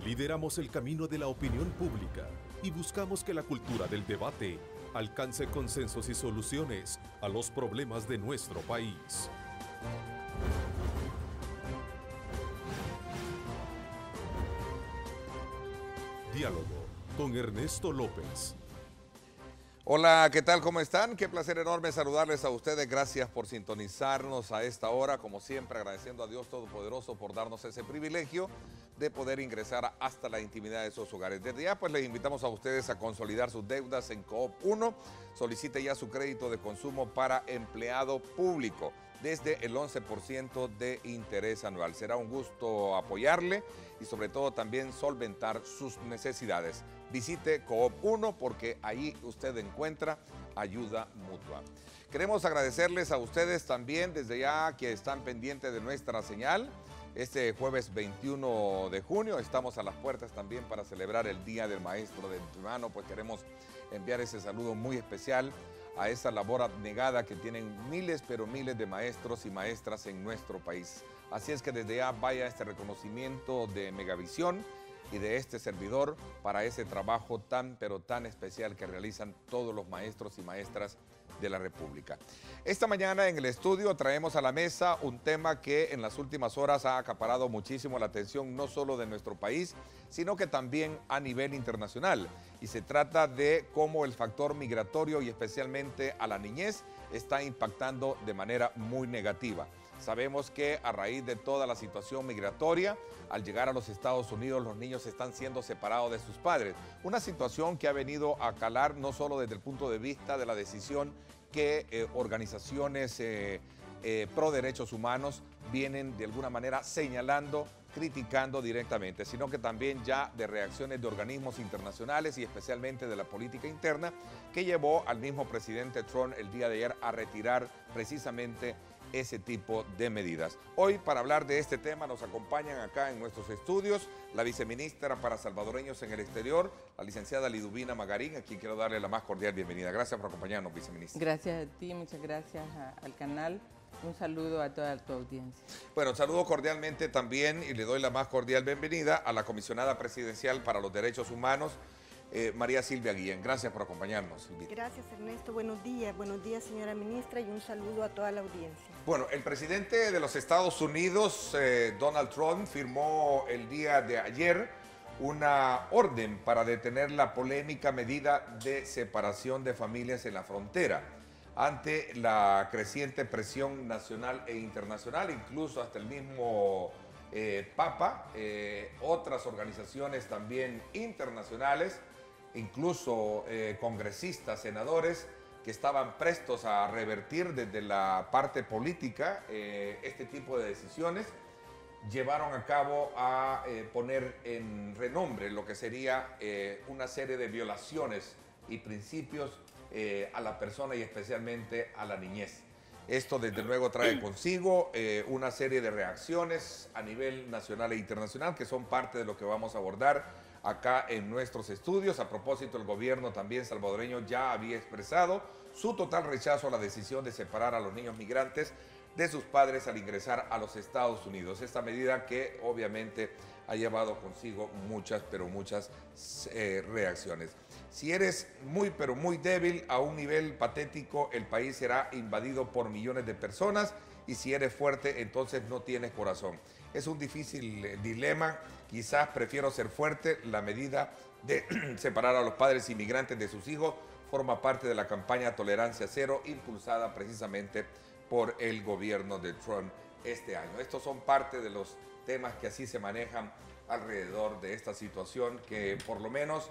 Lideramos el camino de la opinión pública y buscamos que la cultura del debate alcance consensos y soluciones a los problemas de nuestro país. Diálogo con Ernesto López. Hola, ¿qué tal? ¿Cómo están? Qué placer enorme saludarles a ustedes. Gracias por sintonizarnos a esta hora. Como siempre, agradeciendo a Dios Todopoderoso por darnos ese privilegio de poder ingresar hasta la intimidad de sus hogares. Desde ya, pues les invitamos a ustedes a consolidar sus deudas en Coop 1. Solicite ya su crédito de consumo para empleado público desde el 11% de interés anual. Será un gusto apoyarle y sobre todo también solventar sus necesidades. Visite Coop 1 porque ahí usted encuentra ayuda mutua. Queremos agradecerles a ustedes también desde ya que están pendientes de nuestra señal. Este jueves 21 de junio estamos a las puertas también para celebrar el Día del Maestro de Antemano, pues queremos enviar ese saludo muy especial a esa labor abnegada que tienen miles, pero miles de maestros y maestras en nuestro país. Así es que desde ya vaya este reconocimiento de Megavisión y de este servidor para ese trabajo tan, pero tan especial que realizan todos los maestros y maestras de la República. Esta mañana en el estudio traemos a la mesa un tema que en las últimas horas ha acaparado muchísimo la atención no solo de nuestro país, sino que también a nivel internacional. Y se trata de cómo el factor migratorio y especialmente a la niñez está impactando de manera muy negativa. Sabemos que a raíz de toda la situación migratoria, al llegar a los Estados Unidos, los niños están siendo separados de sus padres. Una situación que ha venido a calar no solo desde el punto de vista de la decisión que organizaciones pro derechos humanos vienen de alguna manera señalando, criticando directamente, sino que también ya de reacciones de organismos internacionales y especialmente de la política interna que llevó al mismo presidente Trump el día de ayer a retirar precisamente ese tipo de medidas. Hoy, para hablar de este tema, nos acompañan acá en nuestros estudios la viceministra para salvadoreños en el exterior, la licenciada Liduvina Magarín, a quien quiero darle la más cordial bienvenida. Gracias por acompañarnos, viceministra. Gracias a ti, muchas gracias al canal. Un saludo a toda tu audiencia. Bueno, saludo cordialmente también y le doy la más cordial bienvenida a la comisionada presidencial para los derechos humanos, María Silvia Guillén. Gracias por acompañarnos, Silvia. Gracias, Ernesto. Buenos días, señora ministra, y un saludo a toda la audiencia. Bueno, el presidente de los Estados Unidos, Donald Trump, firmó el día de ayer una orden para detener la polémica medida de separación de familias en la frontera ante la creciente presión nacional e internacional, incluso hasta el mismo Papa, otras organizaciones también internacionales, incluso congresistas, senadores, que estaban prestos a revertir desde la parte política este tipo de decisiones, llevaron a cabo a poner en renombre lo que sería una serie de violaciones y principios a la persona y especialmente a la niñez. Esto desde luego trae consigo una serie de reacciones a nivel nacional e internacional que son parte de lo que vamos a abordar acá en nuestros estudios. A propósito, el gobierno también salvadoreño ya había expresado su total rechazo a la decisión de separar a los niños migrantes de sus padres al ingresar a los Estados Unidos. Esta medida que obviamente ha llevado consigo muchas, pero muchas reacciones. Si eres muy, pero muy débil a un nivel patético, el país será invadido por millones de personas, y si eres fuerte, entonces no tienes corazón. Es un difícil dilema. Quizás prefiero ser fuerte. La medida de separar a los padres inmigrantes de sus hijos forma parte de la campaña Tolerancia Cero, impulsada precisamente por el gobierno de Trump este año. Estos son parte de los temas que así se manejan alrededor de esta situación que por lo menos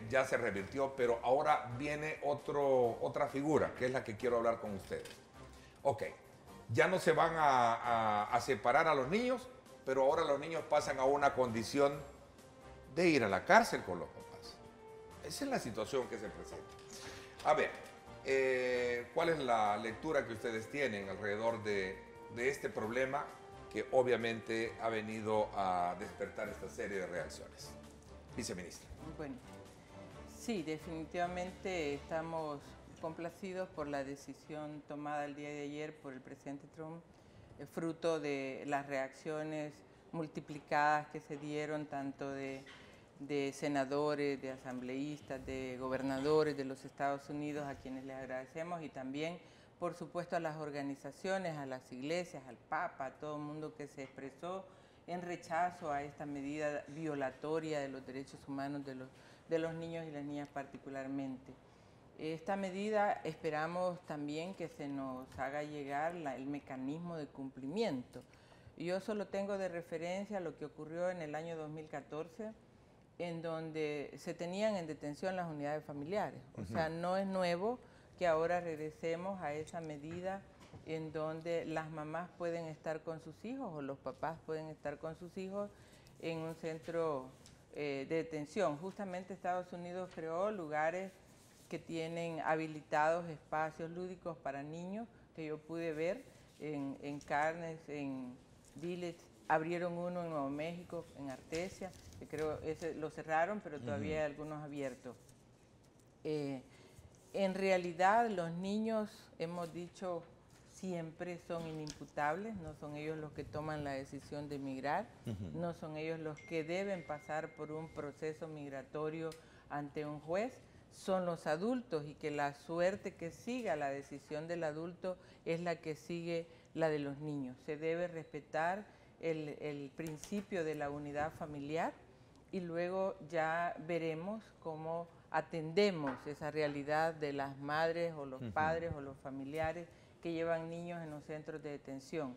ya se revirtió, pero ahora viene otra figura, que es la que quiero hablar con ustedes. Ok, ya no se van a separar a los niños, pero ahora los niños pasan a una condición de ir a la cárcel con los papás. Esa es la situación que se presenta. A ver, ¿cuál es la lectura que ustedes tienen alrededor de este problema que obviamente ha venido a despertar esta serie de reacciones? Viceministra. Bueno, sí, definitivamente estamos complacidos por la decisión tomada el día de ayer por el presidente Trump, fruto de las reacciones multiplicadas que se dieron tanto de senadores, de asambleístas, de gobernadores de los Estados Unidos, a quienes les agradecemos, y también, por supuesto, a las organizaciones, a las iglesias, al Papa, a todo el mundo que se expresó en rechazo a esta medida violatoria de los derechos humanos de los niños y las niñas particularmente. Esta medida esperamos también que se nos haga llegar el mecanismo de cumplimiento. Yo solo tengo de referencia lo que ocurrió en el año 2014, en donde se tenían en detención las unidades familiares. O sea, no es nuevo que ahora regresemos a esa medida en donde las mamás pueden estar con sus hijos o los papás pueden estar con sus hijos en un centro de detención. Justamente Estados Unidos creó lugares que tienen habilitados espacios lúdicos para niños, que yo pude ver en Carnes, en Village. Abrieron uno en Nuevo México, en Artesia, que creo ese lo cerraron, pero todavía hay algunos abiertos. En realidad los niños, hemos dicho, siempre son inimputables, no son ellos los que toman la decisión de emigrar, no son ellos los que deben pasar por un proceso migratorio ante un juez, son los adultos, y que la suerte que siga la decisión del adulto es la que sigue la de los niños. Se debe respetar el principio de la unidad familiar y luego ya veremos cómo atendemos esa realidad de las madres o los padres o los familiares que llevan niños en los centros de detención.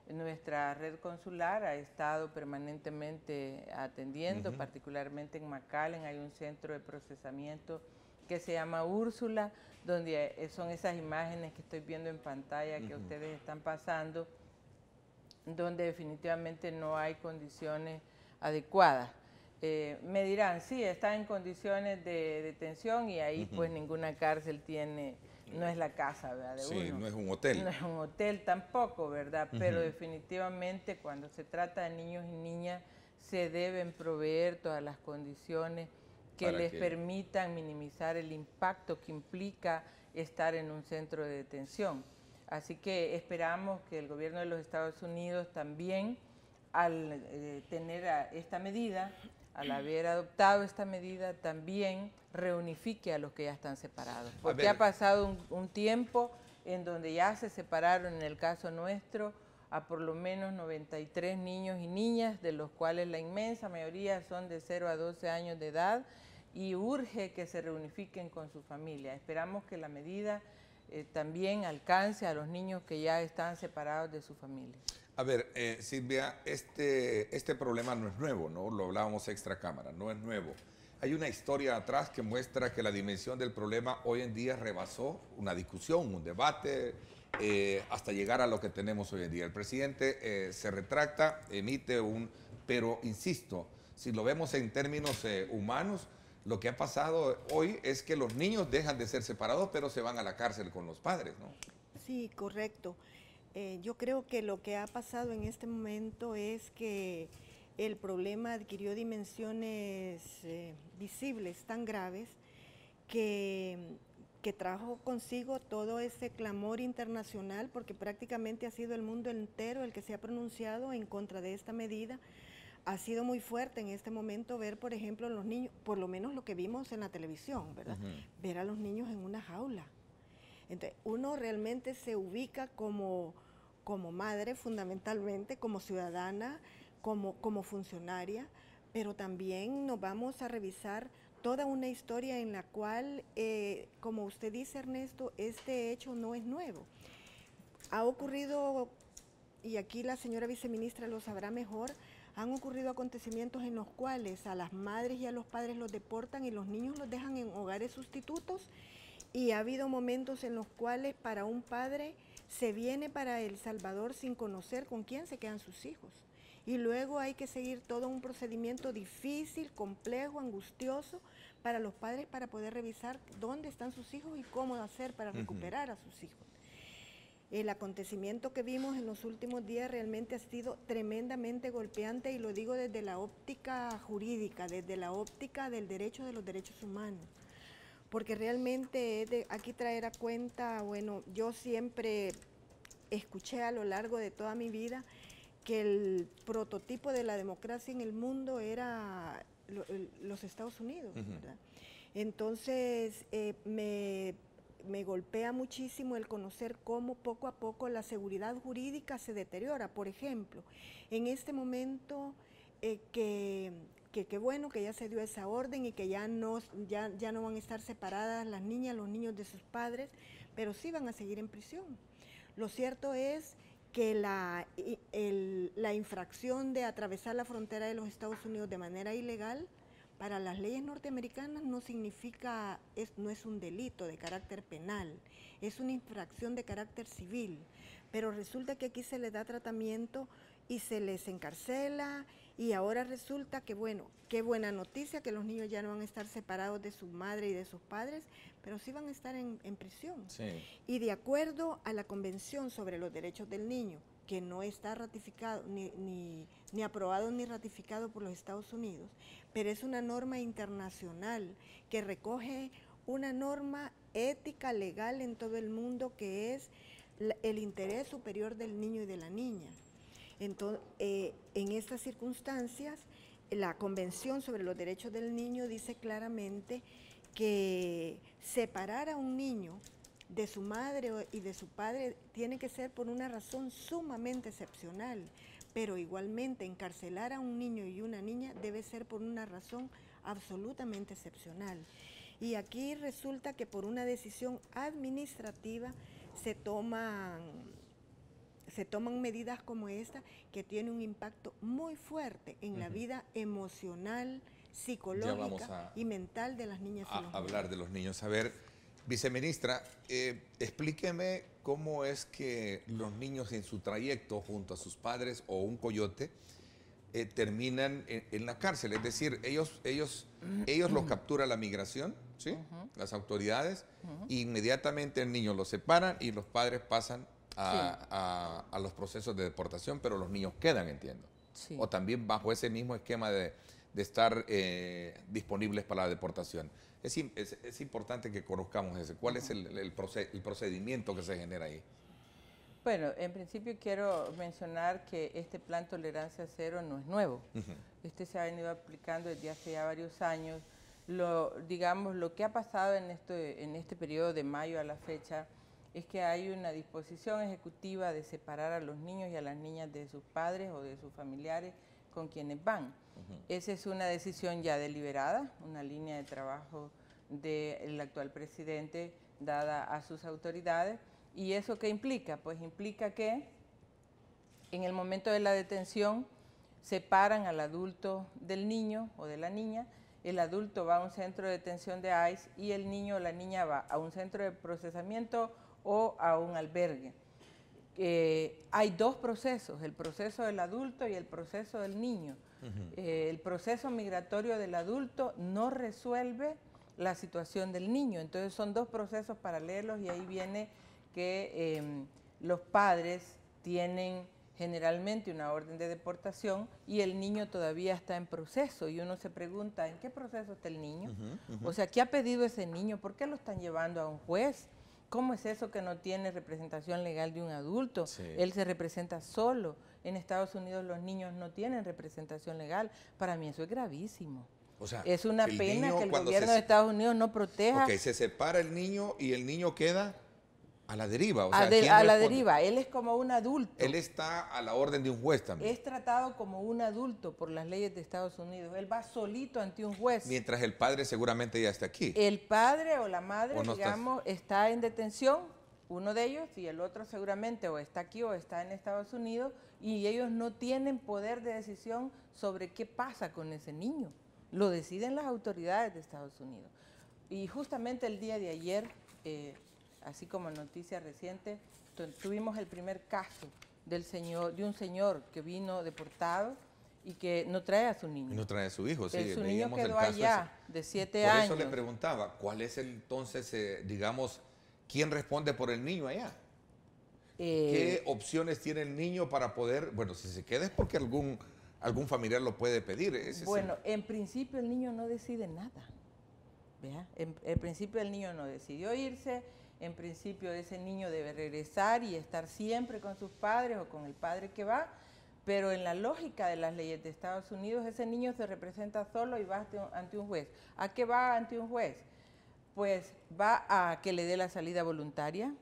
Nuestra red consular ha estado permanentemente atendiendo, particularmente en McAllen hay un centro de procesamiento que se llama Úrsula, donde son esas imágenes que estoy viendo en pantalla que ustedes están pasando, donde definitivamente no hay condiciones adecuadas. Me dirán, sí, está en condiciones de detención y ahí pues ninguna cárcel tiene, no es la casa, ¿verdad? De sí, uno. no es un hotel. No es un hotel tampoco, ¿verdad? Pero definitivamente cuando se trata de niños y niñas se deben proveer todas las condiciones que les permitan minimizar el impacto que implica estar en un centro de detención. Así que esperamos que el gobierno de los Estados Unidos también, al tener esta medida, al haber adoptado esta medida, también reunifique a los que ya están separados. Porque ha pasado un tiempo en donde ya se separaron, en el caso nuestro, a por lo menos 93 niños y niñas, de los cuales la inmensa mayoría son de 0 a 12 años de edad, y urge que se reunifiquen con su familia. Esperamos que la medida también alcance a los niños que ya están separados de su familia. A ver, Silvia, este problema no es nuevo, ¿no? Lo hablábamos extra cámara, no es nuevo. Hay una historia atrás que muestra que la dimensión del problema hoy en día rebasó una discusión, un debate, hasta llegar a lo que tenemos hoy en día. El presidente se retracta, emite pero insisto, si lo vemos en términos humanos, lo que ha pasado hoy es que los niños dejan de ser separados, pero se van a la cárcel con los padres, ¿no? Sí, correcto. Yo creo que lo que ha pasado en este momento es que el problema adquirió dimensiones visibles tan graves que trajo consigo todo ese clamor internacional, porque prácticamente ha sido el mundo entero el que se ha pronunciado en contra de esta medida. Ha sido muy fuerte en este momento ver, por ejemplo, los niños, por lo menos lo que vimos en la televisión, ¿verdad? Ver a los niños en una jaula. Entonces, uno realmente se ubica como madre, fundamentalmente, como ciudadana, como funcionaria, pero también nos vamos a revisar toda una historia en la cual, como usted dice, Ernesto, este hecho no es nuevo. Ha ocurrido, y aquí la señora viceministra lo sabrá mejor, han ocurrido acontecimientos en los cuales a las madres y a los padres los deportan y los niños los dejan en hogares sustitutos, y ha habido momentos en los cuales para un padre se viene para El Salvador sin conocer con quién se quedan sus hijos. Y luego hay que seguir todo un procedimiento difícil, complejo, angustioso para los padres para poder revisar dónde están sus hijos y cómo hacer para recuperar a sus hijos. El acontecimiento que vimos en los últimos días realmente ha sido tremendamente golpeante, y lo digo desde la óptica jurídica, desde la óptica del derecho de los derechos humanos. Porque realmente aquí traer a cuenta, bueno, yo siempre escuché a lo largo de toda mi vida que el prototipo de la democracia en el mundo era los Estados Unidos, ¿verdad? Entonces, me golpea muchísimo el conocer cómo poco a poco la seguridad jurídica se deteriora. Por ejemplo, en este momento que bueno que ya se dio esa orden y que ya no van a estar separadas las niñas, los niños de sus padres, pero sí van a seguir en prisión. Lo cierto es que la infracción de atravesar la frontera de los Estados Unidos de manera ilegal para las leyes norteamericanas no significa, no es un delito de carácter penal, es una infracción de carácter civil, pero resulta que aquí se les da tratamiento y se les encarcela, y ahora resulta que, bueno, qué buena noticia que los niños ya no van a estar separados de su madre y de sus padres, pero sí van a estar en prisión. Sí. Y de acuerdo a la Convención sobre los Derechos del Niño, que no está ratificado, ni aprobado ni ratificado por los Estados Unidos, pero es una norma internacional que recoge una norma ética legal en todo el mundo, que es el interés superior del niño y de la niña. Entonces, en estas circunstancias, la Convención sobre los Derechos del Niño dice claramente que separar a un niño de su madre y de su padre tiene que ser por una razón sumamente excepcional, pero igualmente encarcelar a un niño y una niña debe ser por una razón absolutamente excepcional. Y aquí resulta que por una decisión administrativa se toman medidas como esta, que tiene un impacto muy fuerte en la vida emocional, psicológica y mental de las niñas y los niños. Hablar de los niños. A ver, viceministra, explíqueme cómo es que los niños en su trayecto junto a sus padres o un coyote terminan en la cárcel. Es decir, ellos los captura la migración, ¿sí? Las autoridades, inmediatamente el niño lo separan y los padres pasan a los procesos de deportación, pero los niños quedan, entiendo. Sí. O también bajo ese mismo esquema de estar disponibles para la deportación. Es importante que conozcamos ese. ¿Cuál es el procedimiento que se genera ahí? Bueno, en principio quiero mencionar que este plan Tolerancia Cero no es nuevo. Este se ha venido aplicando desde hace ya varios años. Lo que ha pasado en este periodo de mayo a la fecha es que hay una disposición ejecutiva de separar a los niños y a las niñas de sus padres o de sus familiares con quienes van. Esa es una decisión ya deliberada, una línea de trabajo del actual presidente dada a sus autoridades. ¿Y eso qué implica? Pues implica que en el momento de la detención separan al adulto del niño o de la niña, el adulto va a un centro de detención de ICE y el niño o la niña va a un centro de procesamiento o a un albergue. Hay dos procesos, el proceso del adulto y el proceso del niño. El proceso migratorio del adulto no resuelve la situación del niño, entonces son dos procesos paralelos y ahí viene que los padres tienen generalmente una orden de deportación y el niño todavía está en proceso y uno se pregunta, ¿en qué proceso está el niño? O sea, ¿qué ha pedido ese niño? ¿Por qué lo están llevando a un juez? ¿Cómo es eso que no tiene representación legal de un adulto? Sí. Él se representa solo. En Estados Unidos los niños no tienen representación legal. Para mí eso es gravísimo. O sea, es una pena que el gobierno de Estados Unidos no proteja. Ok, se separa el niño y el niño queda a la deriva. O sea, a la deriva. Él es como un adulto. Él está a la orden de un juez también. Es tratado como un adulto por las leyes de Estados Unidos. Él va solito ante un juez. Mientras el padre seguramente ya está aquí. El padre o la madre, o no está en detención, uno de ellos, y el otro seguramente o está aquí o está en Estados Unidos, y ellos no tienen poder de decisión sobre qué pasa con ese niño. Lo deciden las autoridades de Estados Unidos. Y justamente el día de ayer, así como noticia reciente, tuvimos el primer caso de un señor que vino deportado y que no trae a su niño. No trae a su hijo, sí. Su niño quedó allá, de 7 años. Por eso le preguntaba, ¿cuál es entonces, quién responde por el niño allá? ¿Qué opciones tiene el niño para poder, bueno, si se queda es porque algún familiar lo puede pedir? Bueno, en principio el niño no decide nada. ¿Vea? En principio el niño no decidió irse. En principio ese niño debe regresar y estar siempre con sus padres o con el padre que va, pero en la lógica de las leyes de Estados Unidos, ese niño se representa solo y va ante un juez. ¿A qué va ante un juez? Pues va a que le dé la salida voluntaria,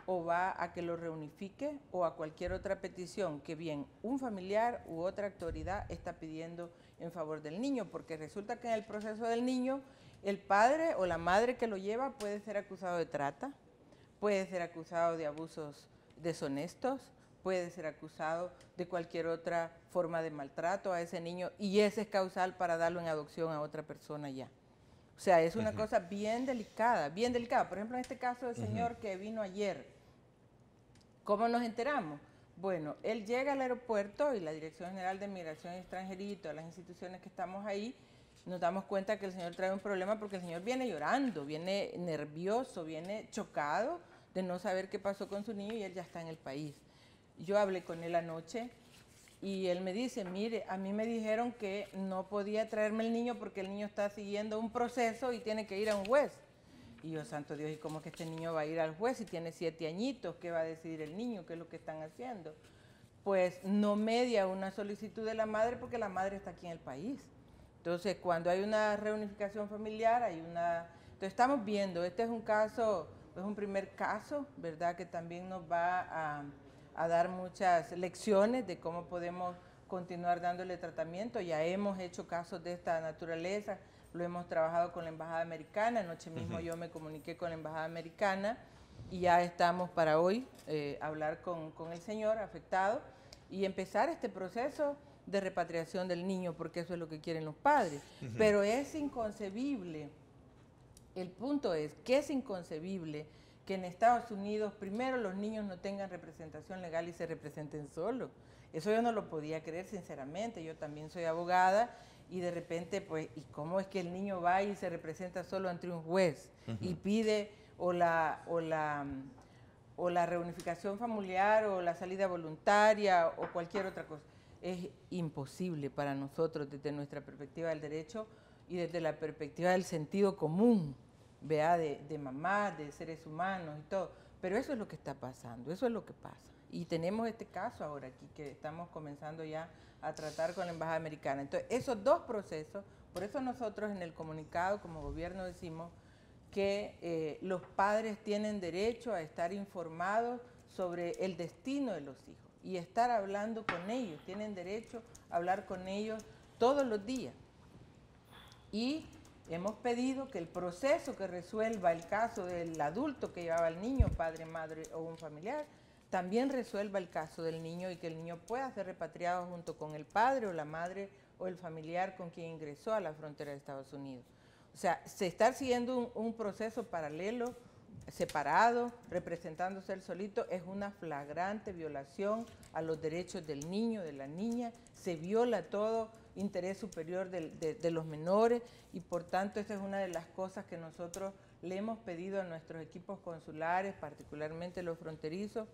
o va a que lo reunifique, o a cualquier otra petición que bien un familiar u otra autoridad está pidiendo en favor del niño, porque resulta que en el proceso del niño, el padre o la madre que lo lleva puede ser acusado de trata, puede ser acusado de abusos deshonestos, puede ser acusado de cualquier otra forma de maltrato a ese niño, y ese es causal para darlo en adopción a otra persona ya. O sea, es una cosa bien delicada, bien delicada. Por ejemplo, en este caso del señor que vino ayer, ¿cómo nos enteramos? Bueno, él llega al aeropuerto y la Dirección General de Migración y Extranjería y todas las instituciones que estamos ahí, nos damos cuenta que el señor trae un problema porque el señor viene llorando, viene nervioso, viene chocado de no saber qué pasó con su niño y él ya está en el país. Yo hablé con él anoche y él me dice, mire, a mí me dijeron que no podía traerme el niño porque el niño está siguiendo un proceso y tiene que ir a un juez. Y yo, santo Dios, ¿y cómo es que este niño va a ir al juez si tiene 7 añitos? ¿Qué va a decidir el niño? ¿Qué es lo que están haciendo? Pues no media una solicitud de la madre porque la madre está aquí en el país. Entonces, cuando hay una reunificación familiar, hay una... Entonces, estamos viendo, este es un caso, es un primer caso, ¿verdad?, que también nos va a dar muchas lecciones de cómo podemos continuar dándole tratamiento. Ya hemos hecho casos de esta naturaleza, lo hemos trabajado con la Embajada Americana, anoche mismo yo me comuniqué con la Embajada Americana y ya estamos para hoy hablar con el señor afectado y empezar este proceso de repatriación del niño, porque eso es lo que quieren los padres. Pero es inconcebible, el punto es que es inconcebible que en Estados Unidos primero los niños no tengan representación legal y se representen solos. Eso yo no lo podía creer sinceramente, yo también soy abogada y de repente, pues, ¿y cómo es que el niño va y se representa solo ante un juez y pide o la reunificación familiar o la salida voluntaria o cualquier otra cosa? Es imposible para nosotros desde nuestra perspectiva del derecho y desde la perspectiva del sentido común, vea, de mamá, de seres humanos y todo. Pero eso es lo que está pasando, eso es lo que pasa. Y tenemos este caso ahora aquí que estamos comenzando ya a tratar con la Embajada Americana. Entonces, esos dos procesos, por eso nosotros en el comunicado como gobierno decimos que los padres tienen derecho a estar informados sobre el destino de los hijos y estar hablando con ellos, tienen derecho a hablar con ellos todos los días. Y hemos pedido que el proceso que resuelva el caso del adulto que llevaba al niño, padre, madre o un familiar, también resuelva el caso del niño y que el niño pueda ser repatriado junto con el padre o la madre o el familiar con quien ingresó a la frontera de Estados Unidos. O sea, se está siguiendo un proceso paralelo, separado, representándose él solito, es una flagrante violación a los derechos del niño, de la niña, se viola todo interés superior de los menores y por tanto esa es una de las cosas que nosotros le hemos pedido a nuestros equipos consulares, particularmente los fronterizos,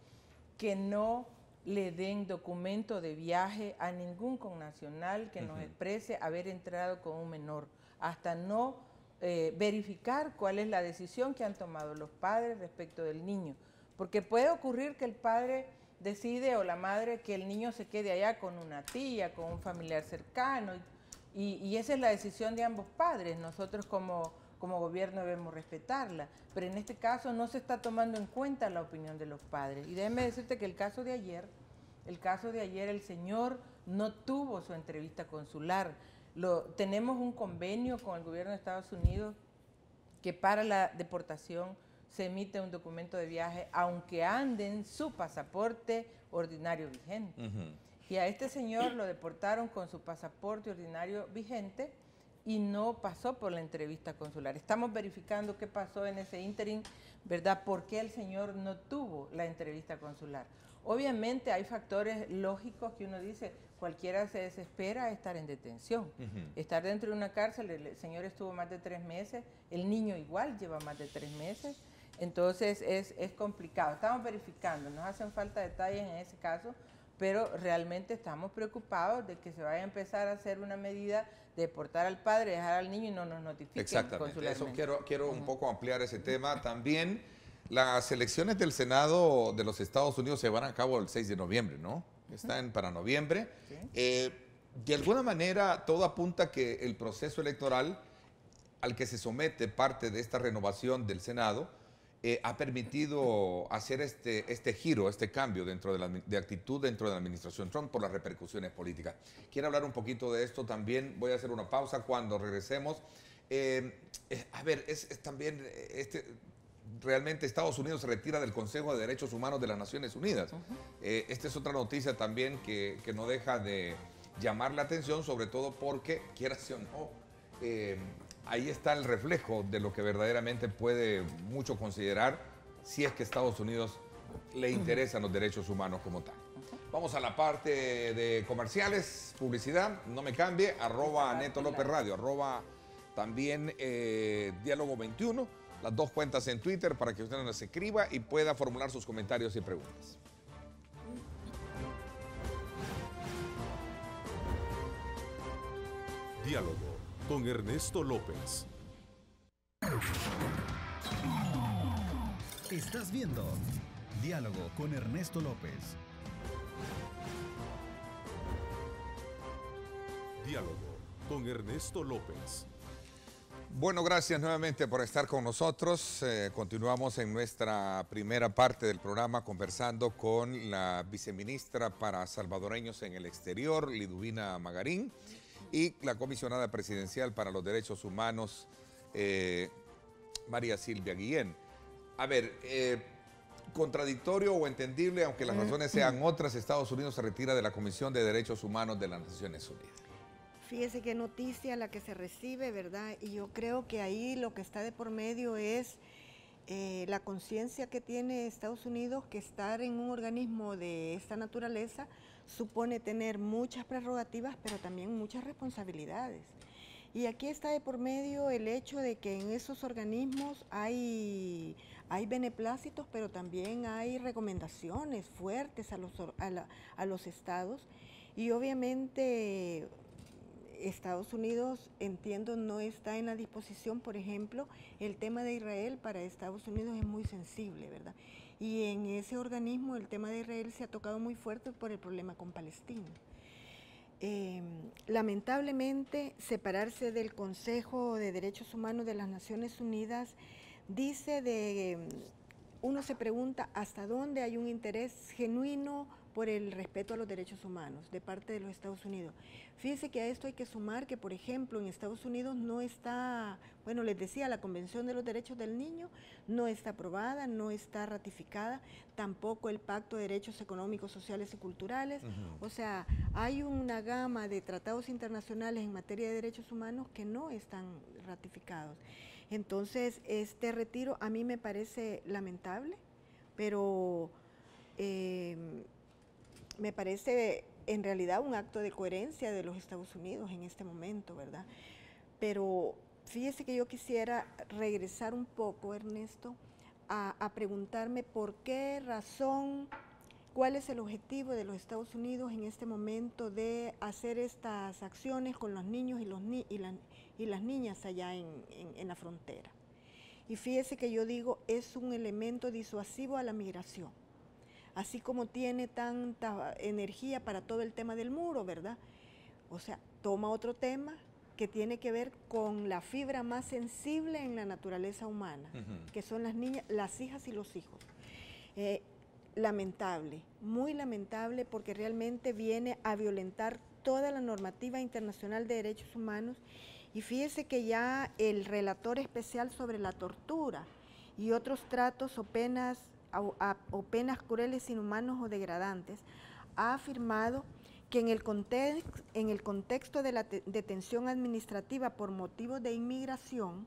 que no le den documento de viaje a ningún connacional que nos exprese haber entrado con un menor, hasta no verificar cuál es la decisión que han tomado los padres respecto del niño. Porque puede ocurrir que el padre decide o la madre que el niño se quede allá con una tía, con un familiar cercano, y esa es la decisión de ambos padres. Nosotros como gobierno debemos respetarla, pero en este caso no se está tomando en cuenta la opinión de los padres. Y déjeme decirte que el caso de ayer, el señor no tuvo su entrevista consular. Tenemos un convenio con el gobierno de Estados Unidos que para la deportación se emite un documento de viaje, aunque ande en su pasaporte ordinario vigente. Y a este señor lo deportaron con su pasaporte ordinario vigente y no pasó por la entrevista consular. Estamos verificando qué pasó en ese ínterin, ¿verdad? ¿Por qué el señor no tuvo la entrevista consular? Obviamente hay factores lógicos que uno dice, cualquiera se desespera a estar en detención. Estar dentro de una cárcel, el señor estuvo más de 3 meses, el niño igual lleva más de 3 meses, entonces es complicado. Estamos verificando, nos hacen falta detalles en ese caso, pero realmente estamos preocupados de que se vaya a empezar a hacer una medida de deportar al padre, dejar al niño y no nos notifiquen. Exactamente, eso quiero un poco ampliar ese tema. También las elecciones del Senado de los Estados Unidos se van a cabo el 6 de noviembre, ¿no? Está para noviembre. Sí. De alguna manera, todo apunta que el proceso electoral al que se somete parte de esta renovación del Senado ha permitido hacer este giro, este cambio de actitud dentro de la administración Trump por las repercusiones políticas. Quiero hablar un poquito de esto también. Voy a hacer una pausa cuando regresemos. A ver, es también realmente Estados Unidos se retira del Consejo de Derechos Humanos de las Naciones Unidas. Esta es otra noticia también que no deja de llamar la atención, sobre todo porque, quieras o no, ahí está el reflejo de lo que verdaderamente puede mucho considerar si es que a Estados Unidos le interesan los derechos humanos como tal. Vamos a la parte de comerciales, publicidad, no me cambie, @Neto López Radio, también Diálogo 21, las dos cuentas en Twitter para que usted nos escriba y pueda formular sus comentarios y preguntas. Diálogo con Ernesto López. Estás viendo Diálogo con Ernesto López. Diálogo con Ernesto López. Bueno, gracias nuevamente por estar con nosotros. Continuamos en nuestra primera parte del programa conversando con la viceministra para salvadoreños en el exterior, Liduvina Magarín, y la comisionada presidencial para los derechos humanos, María Silvia Guillén. A ver, contradictorio o entendible, aunque las razones sean otras, Estados Unidos se retira de la Comisión de Derechos Humanos de las Naciones Unidas. Fíjese qué noticia la que se recibe, ¿verdad? Y yo creo que ahí lo que está de por medio es la conciencia que tiene Estados Unidos que estar en un organismo de esta naturaleza supone tener muchas prerrogativas, pero también muchas responsabilidades. Y aquí está de por medio el hecho de que en esos organismos hay beneplácitos, pero también hay recomendaciones fuertes a los estados. Y obviamente Estados Unidos, entiendo, no está en la disposición, por ejemplo, el tema de Israel para Estados Unidos es muy sensible, ¿verdad? Y en ese organismo el tema de Israel se ha tocado muy fuerte por el problema con Palestina. Lamentablemente, separarse del Consejo de Derechos Humanos de las Naciones Unidas uno se pregunta hasta dónde hay un interés genuino por el respeto a los derechos humanos de parte de los Estados Unidos. Fíjese que a esto hay que sumar que, por ejemplo, en Estados Unidos no está, bueno, les decía, la Convención de los Derechos del Niño no está aprobada, no está ratificada, tampoco el Pacto de Derechos Económicos, Sociales y Culturales. O sea, hay una gama de tratados internacionales en materia de derechos humanos que no están ratificados. Entonces, este retiro a mí me parece lamentable, pero me parece en realidad un acto de coherencia de los Estados Unidos en este momento, ¿verdad? Pero fíjese que yo quisiera regresar un poco, Ernesto, a preguntarme por qué razón, cuál es el objetivo de los Estados Unidos en este momento de hacer estas acciones con los niños y las niñas allá en la frontera. Y fíjese que yo digo, es un elemento disuasivo a la migración. Así como tiene tanta energía para todo el tema del muro, ¿verdad? O sea, toma otro tema que tiene que ver con la fibra más sensible en la naturaleza humana, que son las niñas, las hijas y los hijos. Lamentable, muy lamentable, porque realmente viene a violentar toda la normativa internacional de derechos humanos. Y fíjese que ya el relator especial sobre la tortura y otros tratos o penas crueles, inhumanos o degradantes, ha afirmado que en el contexto de la detención administrativa por motivos de inmigración,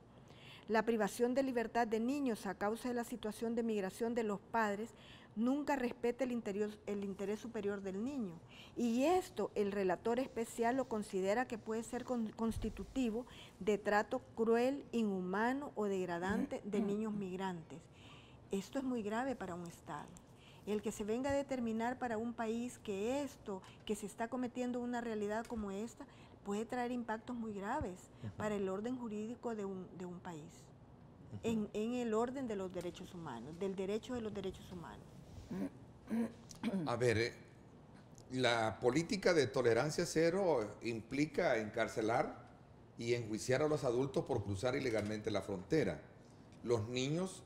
la privación de libertad de niños a causa de la situación de migración de los padres nunca respeta el interés superior del niño. Y esto el relator especial lo considera que puede ser constitutivo de trato cruel, inhumano o degradante de niños migrantes. Esto es muy grave para un Estado. El que se venga a determinar para un país que se está cometiendo una realidad como esta, puede traer impactos muy graves para el orden jurídico de un país, en el orden de los derechos humanos, del derecho de los derechos humanos. A ver, La política de tolerancia cero implica encarcelar y enjuiciar a los adultos por cruzar ilegalmente la frontera. Los niños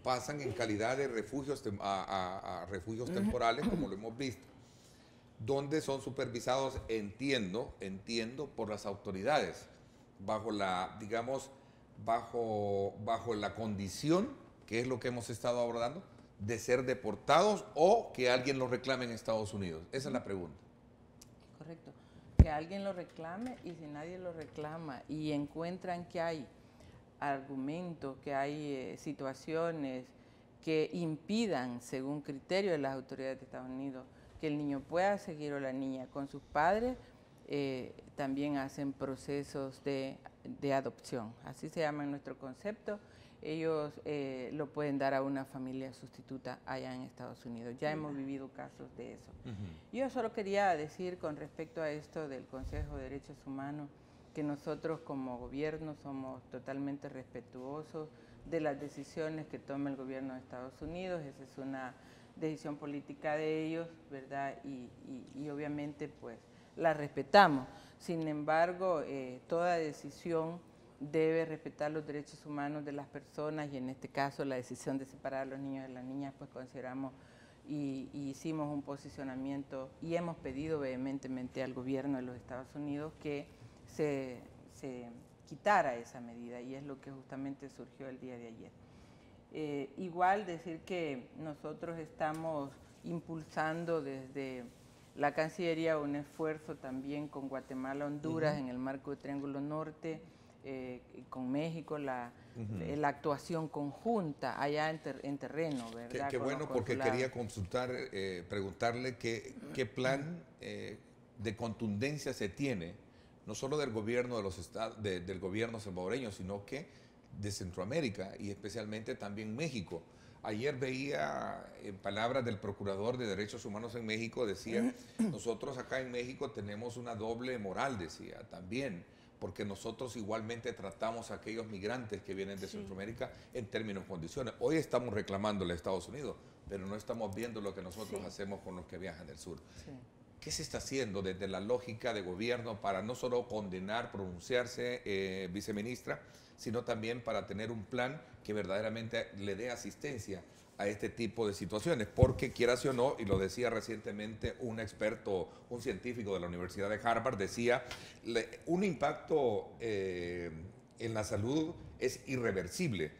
pasan en calidad de refugios a refugios temporales, como lo hemos visto, donde son supervisados, entiendo, por las autoridades, bajo la, digamos, bajo la condición, que es lo que hemos estado abordando, de ser deportados o que alguien los reclame en Estados Unidos. Esa es la pregunta. Correcto. Que alguien lo reclame, y si nadie lo reclama y encuentran que hay argumentos, que hay situaciones que impidan, según criterio de las autoridades de Estados Unidos, que el niño pueda seguir o la niña con sus padres, también hacen procesos de adopción. Así se llama en nuestro concepto. Ellos lo pueden dar a una familia sustituta allá en Estados Unidos. Ya hemos vivido casos de eso. Yo solo quería decir con respecto a esto del Consejo de Derechos Humanos, que nosotros como gobierno somos totalmente respetuosos de las decisiones que toma el gobierno de Estados Unidos. Esa es una decisión política de ellos, ¿verdad? Y obviamente pues la respetamos. Sin embargo, toda decisión debe respetar los derechos humanos de las personas, y en este caso la decisión de separar a los niños de las niñas, pues consideramos y hicimos un posicionamiento y hemos pedido vehementemente al gobierno de los Estados Unidos que se quitara esa medida, y es lo que justamente surgió el día de ayer. Igual decir que nosotros estamos impulsando desde la Cancillería un esfuerzo también con Guatemala, Honduras, en el marco de Triángulo Norte, con México, la actuación conjunta allá en terreno, ¿verdad? Qué bueno, porque quería consultar, preguntarle qué plan de contundencia se tiene, no solo del gobierno de los estados, del gobierno salvadoreño, sino que de Centroamérica y especialmente también México. Ayer veía, en palabras del Procurador de Derechos Humanos en México, decía, nosotros acá en México tenemos una doble moral, decía, también, porque nosotros igualmente tratamos a aquellos migrantes que vienen de Centroamérica en términos y condiciones. Hoy estamos reclamándole a Estados Unidos, pero no estamos viendo lo que nosotros hacemos con los que viajan del sur. ¿Qué se está haciendo desde la lógica de gobierno para no solo condenar, pronunciarse, viceministra, sino también para tener un plan que verdaderamente le dé asistencia a este tipo de situaciones? Porque quieras o no, y lo decía recientemente un experto, un científico de la Universidad de Harvard, decía, un impacto en la salud es irreversible.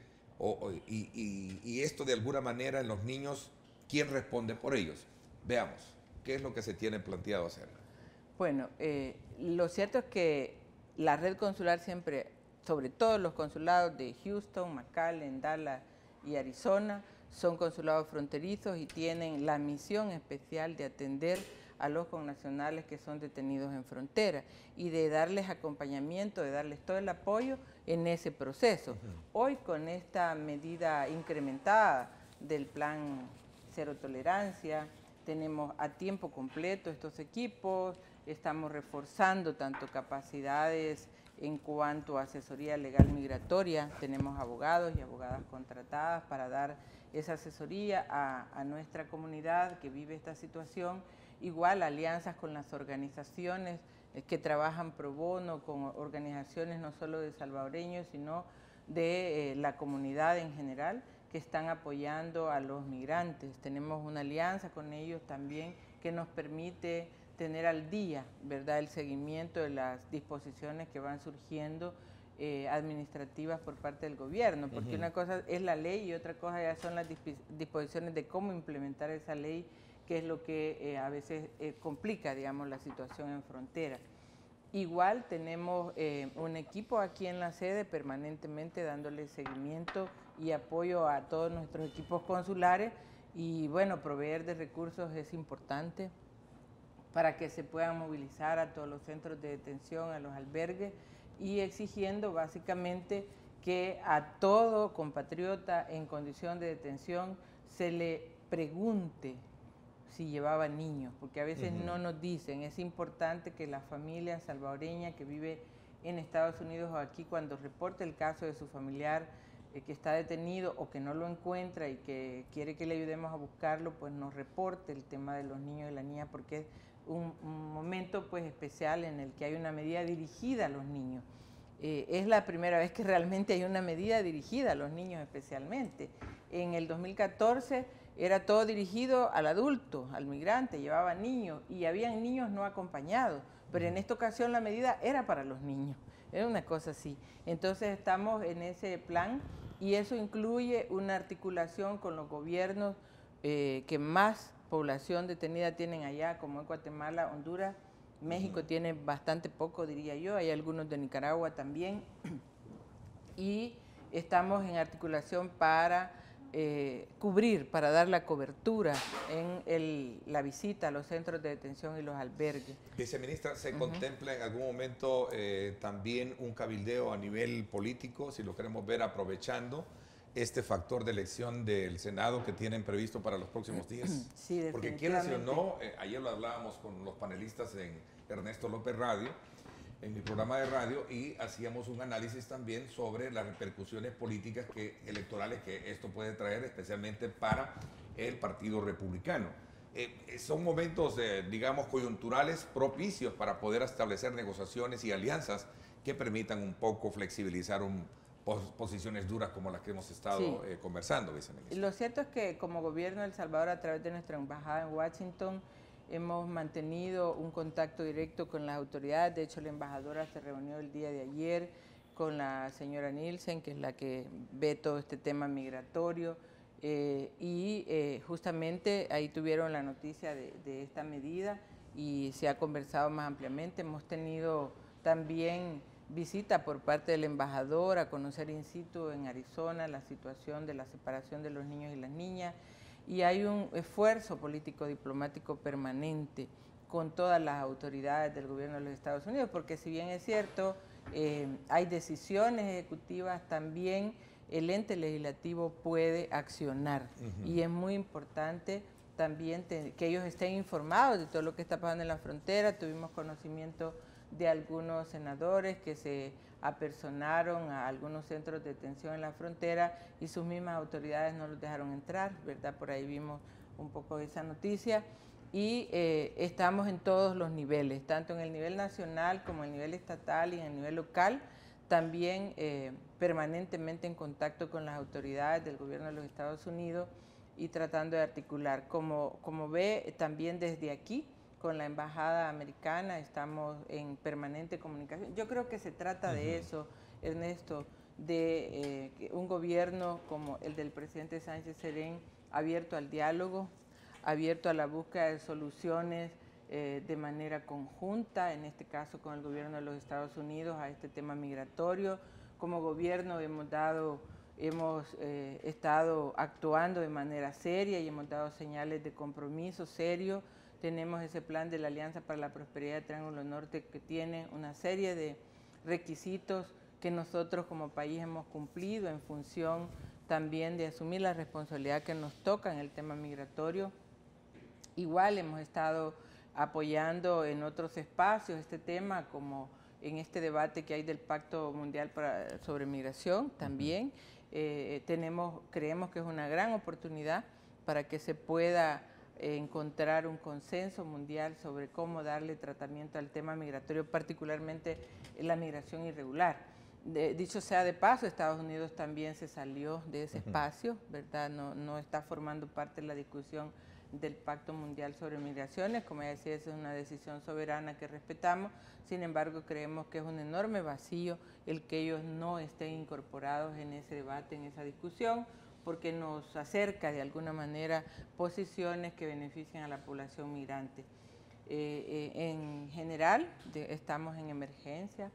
Y esto de alguna manera en los niños, ¿quién responde por ellos? Veamos, ¿qué es lo que se tiene planteado hacer? Bueno, lo cierto es que la red consular siempre, sobre todo los consulados de Houston, McAllen, Dallas y Arizona, son consulados fronterizos y tienen la misión especial de atender a los connacionales que son detenidos en frontera y de darles acompañamiento, de darles todo el apoyo en ese proceso. Hoy, con esta medida incrementada del plan Cero Tolerancia, tenemos a tiempo completo estos equipos, estamos reforzando tanto capacidades en cuanto a asesoría legal migratoria, tenemos abogados y abogadas contratadas para dar esa asesoría a nuestra comunidad que vive esta situación, igual alianzas con las organizaciones que trabajan pro bono, con organizaciones no solo de salvadoreños, sino de la comunidad en general, que están apoyando a los migrantes. Tenemos una alianza con ellos también que nos permite tener al día, ¿verdad?, el seguimiento de las disposiciones que van surgiendo administrativas por parte del gobierno, porque una cosa es la ley y otra cosa ya son las disposiciones de cómo implementar esa ley, que es lo que a veces complica, digamos, la situación en frontera. Igual tenemos un equipo aquí en la sede permanentemente dándole seguimiento y apoyo a todos nuestros equipos consulares, y bueno, proveer de recursos es importante para que se puedan movilizar a todos los centros de detención, a los albergues, y exigiendo básicamente que a todo compatriota en condición de detención se le pregunte si llevaba niños, porque a veces no nos dicen. Es importante que la familia salvadoreña que vive en Estados Unidos o aquí, cuando reporte el caso de su familiar que está detenido o que no lo encuentra y que quiere que le ayudemos a buscarlo, pues nos reporte el tema de los niños y las niñas, porque es un momento pues especial en el que hay una medida dirigida a los niños. Es la primera vez que realmente hay una medida dirigida a los niños especialmente. En el 2014 era todo dirigido al adulto, al migrante, llevaba niños y habían niños no acompañados, pero en esta ocasión la medida era para los niños, era una cosa así. Entonces estamos en ese plan y eso incluye una articulación con los gobiernos que más población detenida tienen allá, como en Guatemala, Honduras. México tiene bastante poco, diría yo, hay algunos de Nicaragua también. Y estamos en articulación para cubrir, para dar la cobertura en la visita a los centros de detención y los albergues. Viceministra, ¿se contempla en algún momento también un cabildeo a nivel político, si lo queremos ver aprovechando este factor de elección del Senado que tienen previsto para los próximos días? Sí, porque quieras o definitivamente. no, ayer lo hablábamos con los panelistas en Ernesto López Radio, en mi programa de radio, y hacíamos un análisis también sobre las repercusiones políticas electorales que esto puede traer, especialmente para el Partido Republicano. Son momentos, digamos, coyunturales propicios para poder establecer negociaciones y alianzas que permitan un poco flexibilizar posiciones duras como las que hemos estado conversando, viceministra. Lo cierto es que como gobierno de El Salvador, a través de nuestra embajada en Washington, hemos mantenido un contacto directo con las autoridades. De hecho, la embajadora se reunió el día de ayer con la señora Nielsen, que es la que ve todo este tema migratorio, y justamente ahí tuvieron la noticia de esta medida y se ha conversado más ampliamente. Hemos tenido también visita por parte del embajador a conocer in situ en Arizona la situación de la separación de los niños y las niñas, y hay un esfuerzo político diplomático permanente con todas las autoridades del gobierno de los Estados Unidos, porque si bien es cierto, hay decisiones ejecutivas, también el ente legislativo puede accionar, y es muy importante también que ellos estén informados de todo lo que está pasando en la frontera. Tuvimos conocimiento de algunos senadores que se apersonaron a algunos centros de detención en la frontera y sus mismas autoridades no los dejaron entrar, ¿verdad? Por ahí vimos un poco de esa noticia. Y estamos en todos los niveles, tanto en el nivel nacional como en el nivel estatal y en el nivel local, también permanentemente en contacto con las autoridades del gobierno de los Estados Unidos y tratando de articular. Como ve, también desde aquí, con la embajada americana, estamos en permanente comunicación. Yo creo que se trata de eso, Ernesto, de un gobierno como el del presidente Sánchez Serén, abierto al diálogo, abierto a la búsqueda de soluciones de manera conjunta, en este caso con el gobierno de los Estados Unidos, a este tema migratorio. Como gobierno hemos estado actuando de manera seria y hemos dado señales de compromiso serio. Tenemos ese plan de la Alianza para la Prosperidad del Triángulo Norte que tiene una serie de requisitos que nosotros como país hemos cumplido en función también de asumir la responsabilidad que nos toca en el tema migratorio. Igual hemos estado apoyando en otros espacios este tema, como en este debate que hay del Pacto Mundial sobre Migración también. Creemos que es una gran oportunidad para que se pueda encontrar un consenso mundial sobre cómo darle tratamiento al tema migratorio, particularmente la migración irregular. Dicho sea de paso, Estados Unidos también se salió de ese espacio, ¿verdad? No está formando parte de la discusión del Pacto Mundial sobre Migraciones. Como ya decía, esa es una decisión soberana que respetamos. Sin embargo, creemos que es un enorme vacío el que ellos no estén incorporados en ese debate, en esa discusión, porque nos acerca de alguna manera posiciones que benefician a la población migrante. En general, estamos en emergencia.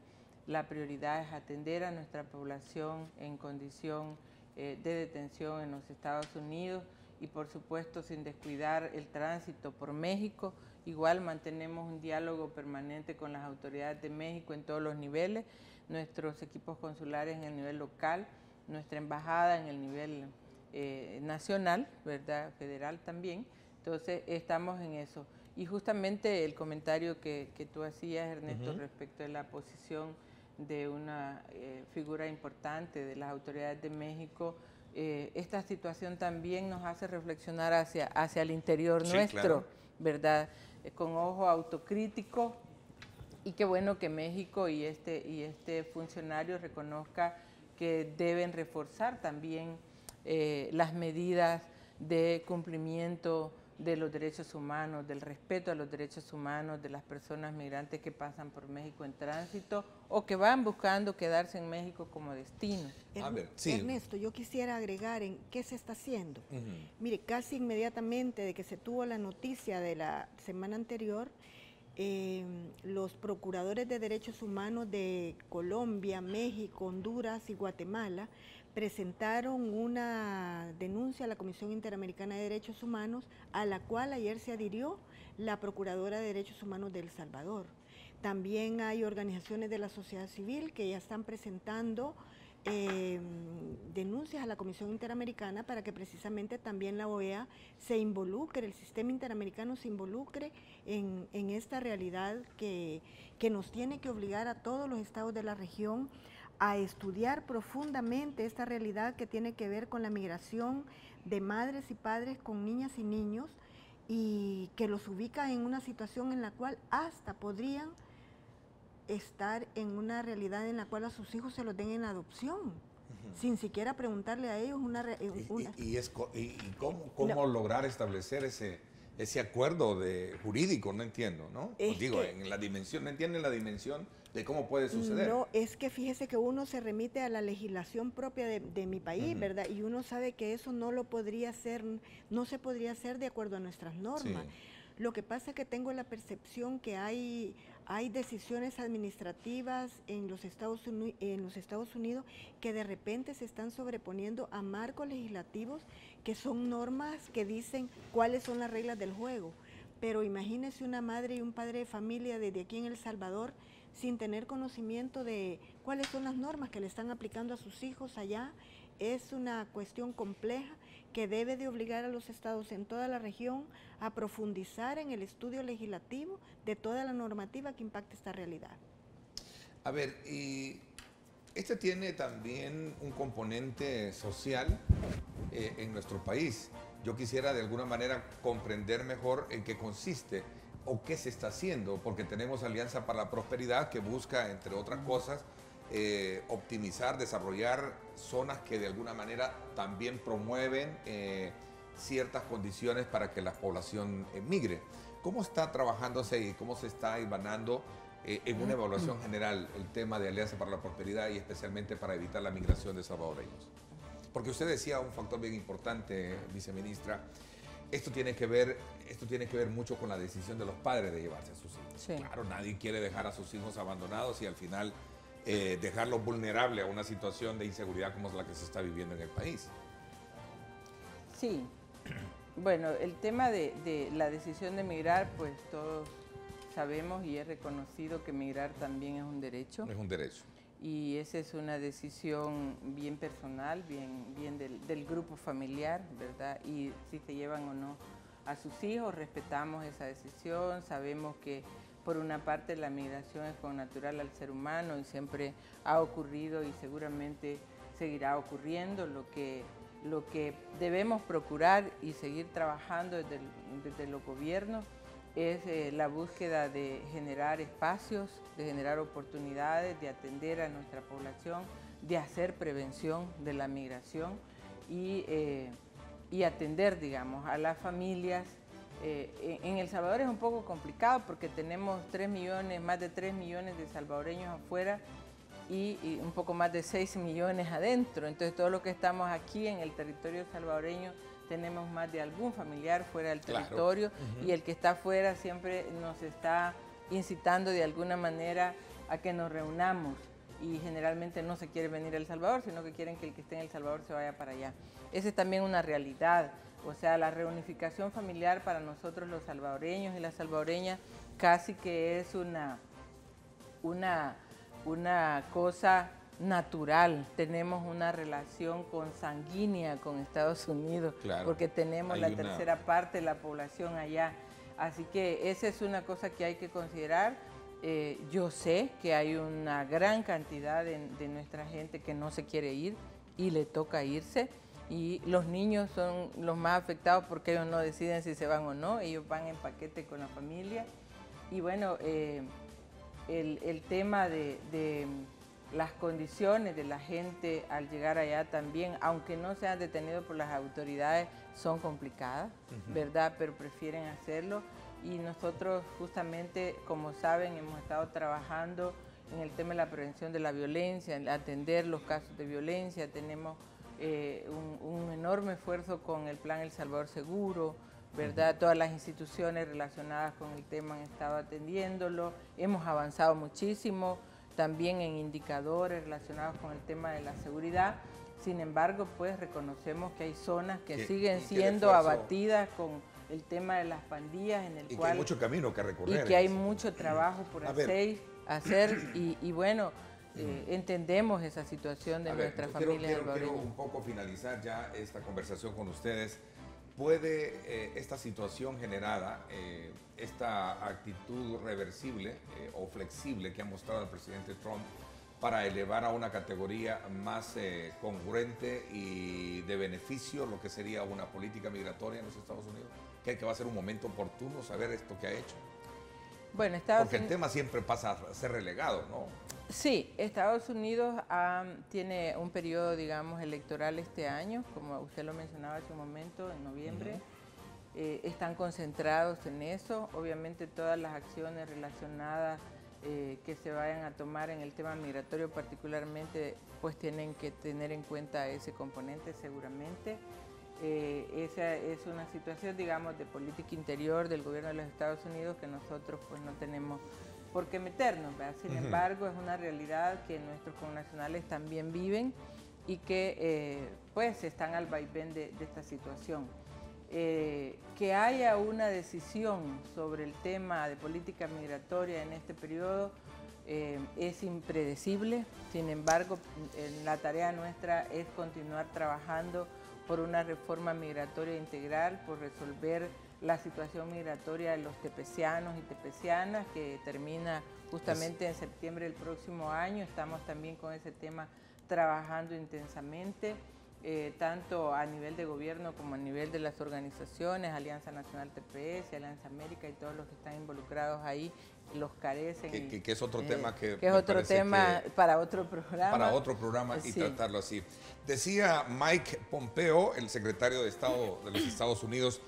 La prioridad es atender a nuestra población en condición de detención en los Estados Unidos y, por supuesto, sin descuidar el tránsito por México. Igual mantenemos un diálogo permanente con las autoridades de México en todos los niveles, nuestros equipos consulares en el nivel local, nuestra embajada en el nivel nacional, ¿verdad? Federal también. Entonces, estamos en eso. Y justamente el comentario que tú hacías, Ernesto, respecto de la posición de una figura importante de las autoridades de México, esta situación también nos hace reflexionar hacia el interior nuestro, claro, ¿verdad? Con ojo autocrítico, y qué bueno que México y este funcionario reconozca que deben reforzar también las medidas de cumplimiento de los derechos humanos, del respeto a los derechos humanos de las personas migrantes que pasan por México en tránsito o que van buscando quedarse en México como destino. Sí. Ernesto, yo quisiera agregar en qué se está haciendo. Mire, casi inmediatamente de que se tuvo la noticia de la semana anterior, los procuradores de derechos humanos de Colombia, México, Honduras y Guatemala presentaron una denuncia a la Comisión Interamericana de Derechos Humanos, a la cual ayer se adhirió la Procuradora de Derechos Humanos de El Salvador. También hay organizaciones de la sociedad civil que ya están presentando denuncias a la Comisión Interamericana para que precisamente también la OEA se involucre, el sistema interamericano se involucre en esta realidad que nos tiene que obligar a todos los estados de la región a estudiar profundamente esta realidad que tiene que ver con la migración de madres y padres con niñas y niños, y que los ubica en una situación en la cual hasta podrían estar en una realidad en la cual a sus hijos se los den en adopción, sin siquiera preguntarle a ellos ¿Cómo lograr establecer ese acuerdo jurídico? No entiendo, ¿no? En la dimensión, no entienden la dimensión de cómo puede suceder. No, es que fíjese que uno se remite a la legislación propia de mi país, ¿verdad? Y uno sabe que eso no lo podría hacer, no se podría hacer de acuerdo a nuestras normas. Sí. Lo que pasa es que tengo la percepción que hay decisiones administrativas en los Estados Unidos que de repente se están sobreponiendo a marcos legislativos que son normas que dicen cuáles son las reglas del juego. Pero imagínese una madre y un padre de familia desde aquí en El Salvador sin tener conocimiento de cuáles son las normas que le están aplicando a sus hijos allá. Es una cuestión compleja que debe de obligar a los estados en toda la región a profundizar en el estudio legislativo de toda la normativa que impacta esta realidad. A ver, y este tiene también un componente social en nuestro país. Yo quisiera de alguna manera comprender mejor en qué consiste o qué se está haciendo, porque tenemos Alianza para la Prosperidad que busca, entre otras cosas, optimizar, desarrollar zonas que de alguna manera también promueven ciertas condiciones para que la población migre. ¿Cómo está trabajándose y cómo se está hilvanando en una evaluación general el tema de Alianza para la Prosperidad y especialmente para evitar la migración de salvadoreños? Porque usted decía un factor bien importante, viceministra, esto tiene que ver mucho con la decisión de los padres de llevarse a sus hijos. Sí. Claro, nadie quiere dejar a sus hijos abandonados y al final dejarlos vulnerables a una situación de inseguridad como es la que se está viviendo en el país. Sí, bueno, el tema de la decisión de migrar, pues todos sabemos y es reconocido que migrar también es un derecho. Es un derecho. Y esa es una decisión bien personal, bien del grupo familiar, ¿verdad? Y si se llevan o no a sus hijos, respetamos esa decisión, sabemos que por una parte la migración es connatural al ser humano y siempre ha ocurrido y seguramente seguirá ocurriendo. Lo que debemos procurar y seguir trabajando desde los gobiernos es la búsqueda de generar espacios, de generar oportunidades, de atender a nuestra población, de hacer prevención de la migración y atender, digamos, a las familias. En El Salvador es un poco complicado porque tenemos más de 3 millones de salvadoreños afuera y un poco más de 6 millones adentro. Entonces, todo lo que estamos aquí en el territorio salvadoreño tenemos más de algún familiar fuera del territorio. Claro. Y el que está afuera siempre nos está incitando de alguna manera a que nos reunamos y generalmente no se quiere venir a El Salvador, sino que quieren que el que esté en El Salvador se vaya para allá. Esa es también una realidad, o sea, la reunificación familiar para nosotros los salvadoreños y las salvadoreñas casi que es una cosa natural. Tenemos una relación consanguínea con Estados Unidos, claro, porque tenemos la tercera parte de la población allá. Así que esa es una cosa que hay que considerar Yo sé que hay una gran cantidad de nuestra gente que no se quiere ir y le toca irse. Y los niños son los más afectados porque ellos no deciden si se van o no, ellos van en paquete con la familia. Y bueno, el tema de las condiciones de la gente al llegar allá también, aunque no sean detenidos por las autoridades, son complicadas, ¿verdad? Pero prefieren hacerlo. Y nosotros justamente, como saben, hemos estado trabajando en el tema de la prevención de la violencia, en atender los casos de violencia. Tenemos un enorme esfuerzo con el Plan El Salvador Seguro, ¿verdad? Todas las instituciones relacionadas con el tema han estado atendiéndolo. Hemos avanzado muchísimo también en indicadores relacionados con el tema de la seguridad. Sin embargo, pues reconocemos que hay zonas que siguen siendo abatidas con el tema de las pandillas, en el cual... que hay mucho camino que recorrer. Y que hay mucho trabajo por hacer y bueno, entendemos esa situación de nuestra familia. Quiero un poco finalizar ya esta conversación con ustedes. ¿Puede esta situación generada, esta actitud reversible o flexible que ha mostrado el presidente Trump para elevar a una categoría más congruente y de beneficio lo que sería una política migratoria en los Estados Unidos? ¿Cree que va a ser un momento oportuno saber esto que ha hecho? Bueno, porque el tema siempre pasa a ser relegado, ¿no? Sí, Estados Unidos tiene un periodo, digamos, electoral este año, como usted lo mencionaba hace un momento, en noviembre. Están concentrados en eso. Obviamente todas las acciones relacionadas que se vayan a tomar en el tema migratorio particularmente, pues tienen que tener en cuenta ese componente seguramente. Esa es una situación, digamos, de política interior del gobierno de los Estados Unidos que nosotros pues no tenemos por qué meternos, ¿verdad? Sin embargo, es una realidad que nuestros connacionales también viven y que pues están al vaivén de esta situación. Que haya una decisión sobre el tema de política migratoria en este periodo es impredecible. Sin embargo, la tarea nuestra es continuar trabajando por una reforma migratoria integral, por resolver la situación migratoria de los tepecianos y tepecianas, que termina justamente en septiembre del próximo año. Estamos también con ese tema trabajando intensamente, tanto a nivel de gobierno como a nivel de las organizaciones, Alianza Nacional TPS, Alianza América y todos los que están involucrados ahí, los carecen. Que es otro tema que es otro tema para otro programa. Para otro programa y tratarlo así. Decía Mike Pompeo, el secretario de Estado de los Estados Unidos,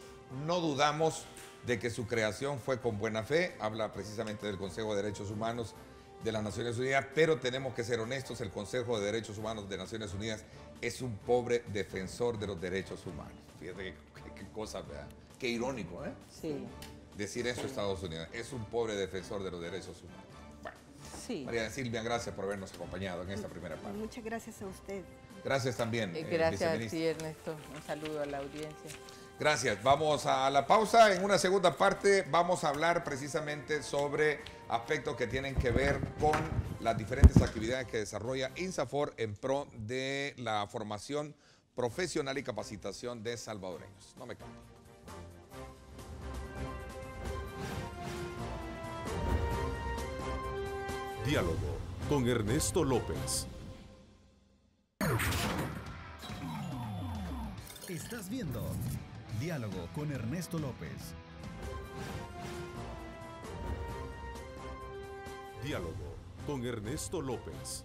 no dudamos de que su creación fue con buena fe. Habla precisamente del Consejo de Derechos Humanos de las Naciones Unidas, pero tenemos que ser honestos, el Consejo de Derechos Humanos de Naciones Unidas es un pobre defensor de los derechos humanos. Fíjate qué cosa, ¿verdad? Qué irónico, ¿eh? Sí. Decir eso Estados Unidos, es un pobre defensor de los derechos humanos. Bueno, sí. María Silvia, gracias por habernos acompañado en esta primera parte. Muchas gracias a usted. Gracias también, gracias a ti, Ernesto. Un saludo a la audiencia. Gracias. Vamos a la pausa. En una segunda parte vamos a hablar precisamente sobre aspectos que tienen que ver con las diferentes actividades que desarrolla INSAFOR en pro de la formación profesional y capacitación de salvadoreños. No me cambien. Diálogo con Ernesto López. Estás viendo Diálogo con Ernesto López. Diálogo con Ernesto López.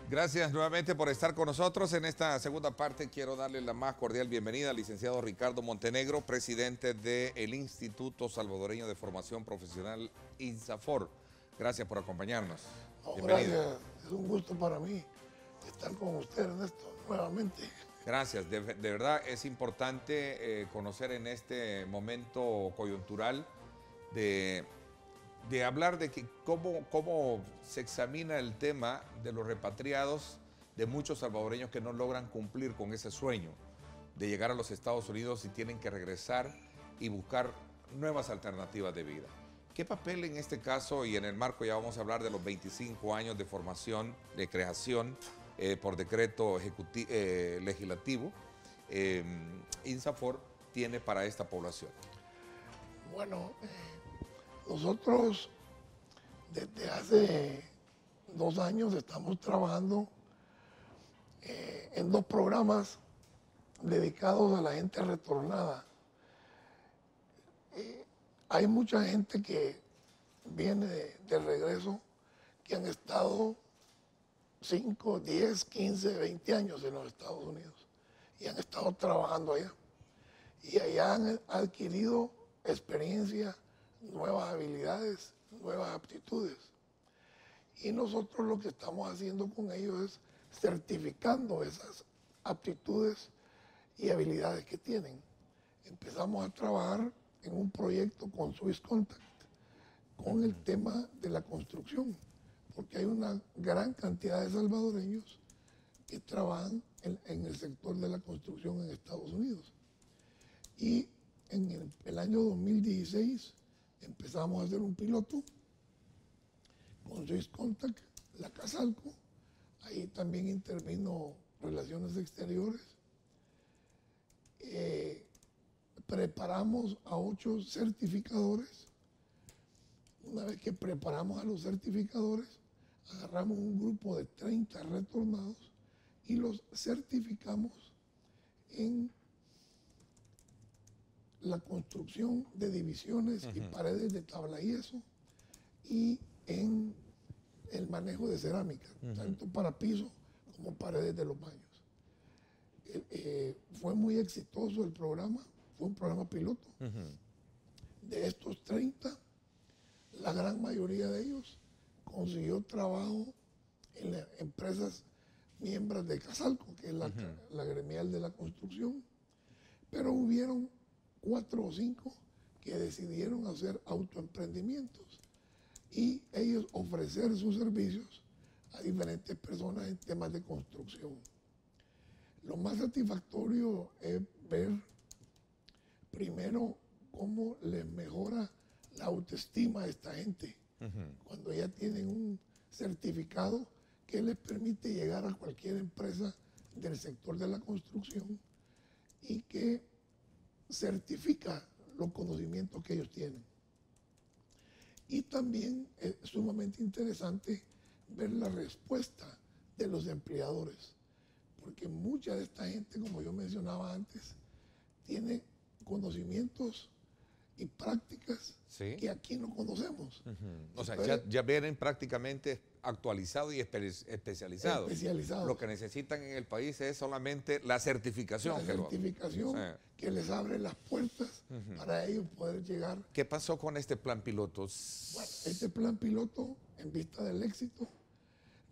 Gracias nuevamente por estar con nosotros. En esta segunda parte quiero darle la más cordial bienvenida al licenciado Ricardo Montenegro, presidente del Instituto Salvadoreño de Formación Profesional INSAFOR. Gracias por acompañarnos. Bienvenido. Gracias, es un gusto para mí estar con usted, Ernesto, nuevamente. Gracias, de verdad es importante conocer en este momento coyuntural de hablar de que cómo se examina el tema de los repatriados, de muchos salvadoreños que no logran cumplir con ese sueño de llegar a los Estados Unidos y tienen que regresar y buscar nuevas alternativas de vida. ¿Qué papel en este caso, y en el marco ya vamos a hablar de los 25 años de formación, de creación por decreto legislativo, INSAFOR tiene para esta población? Bueno, nosotros Desde hace 2 años estamos trabajando en 2 programas dedicados a la gente retornada. Hay mucha gente que viene de regreso que han estado 5, 10, 15, 20 años en los Estados Unidos y han estado trabajando allá. Y allá han adquirido experiencia, nuevas habilidades, nuevas aptitudes. Y nosotros lo que estamos haciendo con ellos es certificando esas aptitudes y habilidades que tienen. Empezamos a trabajar en un proyecto con Swiss Contact, con el tema de la construcción, porque hay una gran cantidad de salvadoreños que trabajan en el sector de la construcción en Estados Unidos. Y en el año 2016 empezamos a hacer un piloto con Swiss Contact, la Casalco, ahí también intervino Relaciones Exteriores. Preparamos a 8 certificadores. Una vez que preparamos a los certificadores, agarramos un grupo de 30 retornados y los certificamos en la construcción de divisiones y paredes de tabla y yeso y en el manejo de cerámica, tanto para piso como paredes de los baños. Fue muy exitoso el programa, fue un programa piloto. De estos 30, la gran mayoría de ellos consiguió trabajo en las empresas miembros de Casalco, que es la gremial de la construcción, pero hubieron 4 o 5 que decidieron hacer autoemprendimientos y ellos ofrecer sus servicios a diferentes personas en temas de construcción. Lo más satisfactorio es ver primero cómo les mejora la autoestima a esta gente cuando ya tienen un certificado que les permite llegar a cualquier empresa del sector de la construcción y que certifica los conocimientos que ellos tienen. Y también es sumamente interesante ver la respuesta de los empleadores, porque mucha de esta gente, como yo mencionaba antes, tiene conocimientos y prácticas que aquí no conocemos. O sea, ya vienen prácticamente actualizados y especializados. Lo que necesitan en el país es solamente la certificación. Que les abre las puertas para ellos poder llegar. ¿Qué pasó con este plan piloto? Bueno, este plan piloto, en vista del éxito,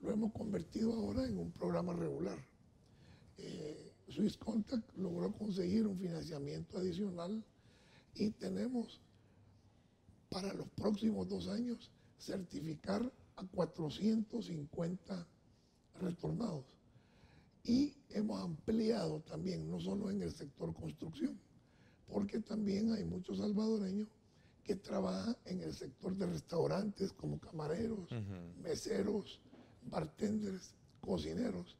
lo hemos convertido ahora en un programa regular. Swiss Contact logró conseguir un financiamiento adicional y tenemos para los próximos 2 años certificar a 450 retornados. Y hemos ampliado también, no solo en el sector construcción, porque también hay muchos salvadoreños que trabajan en el sector de restaurantes como camareros, meseros, bartenders, cocineros.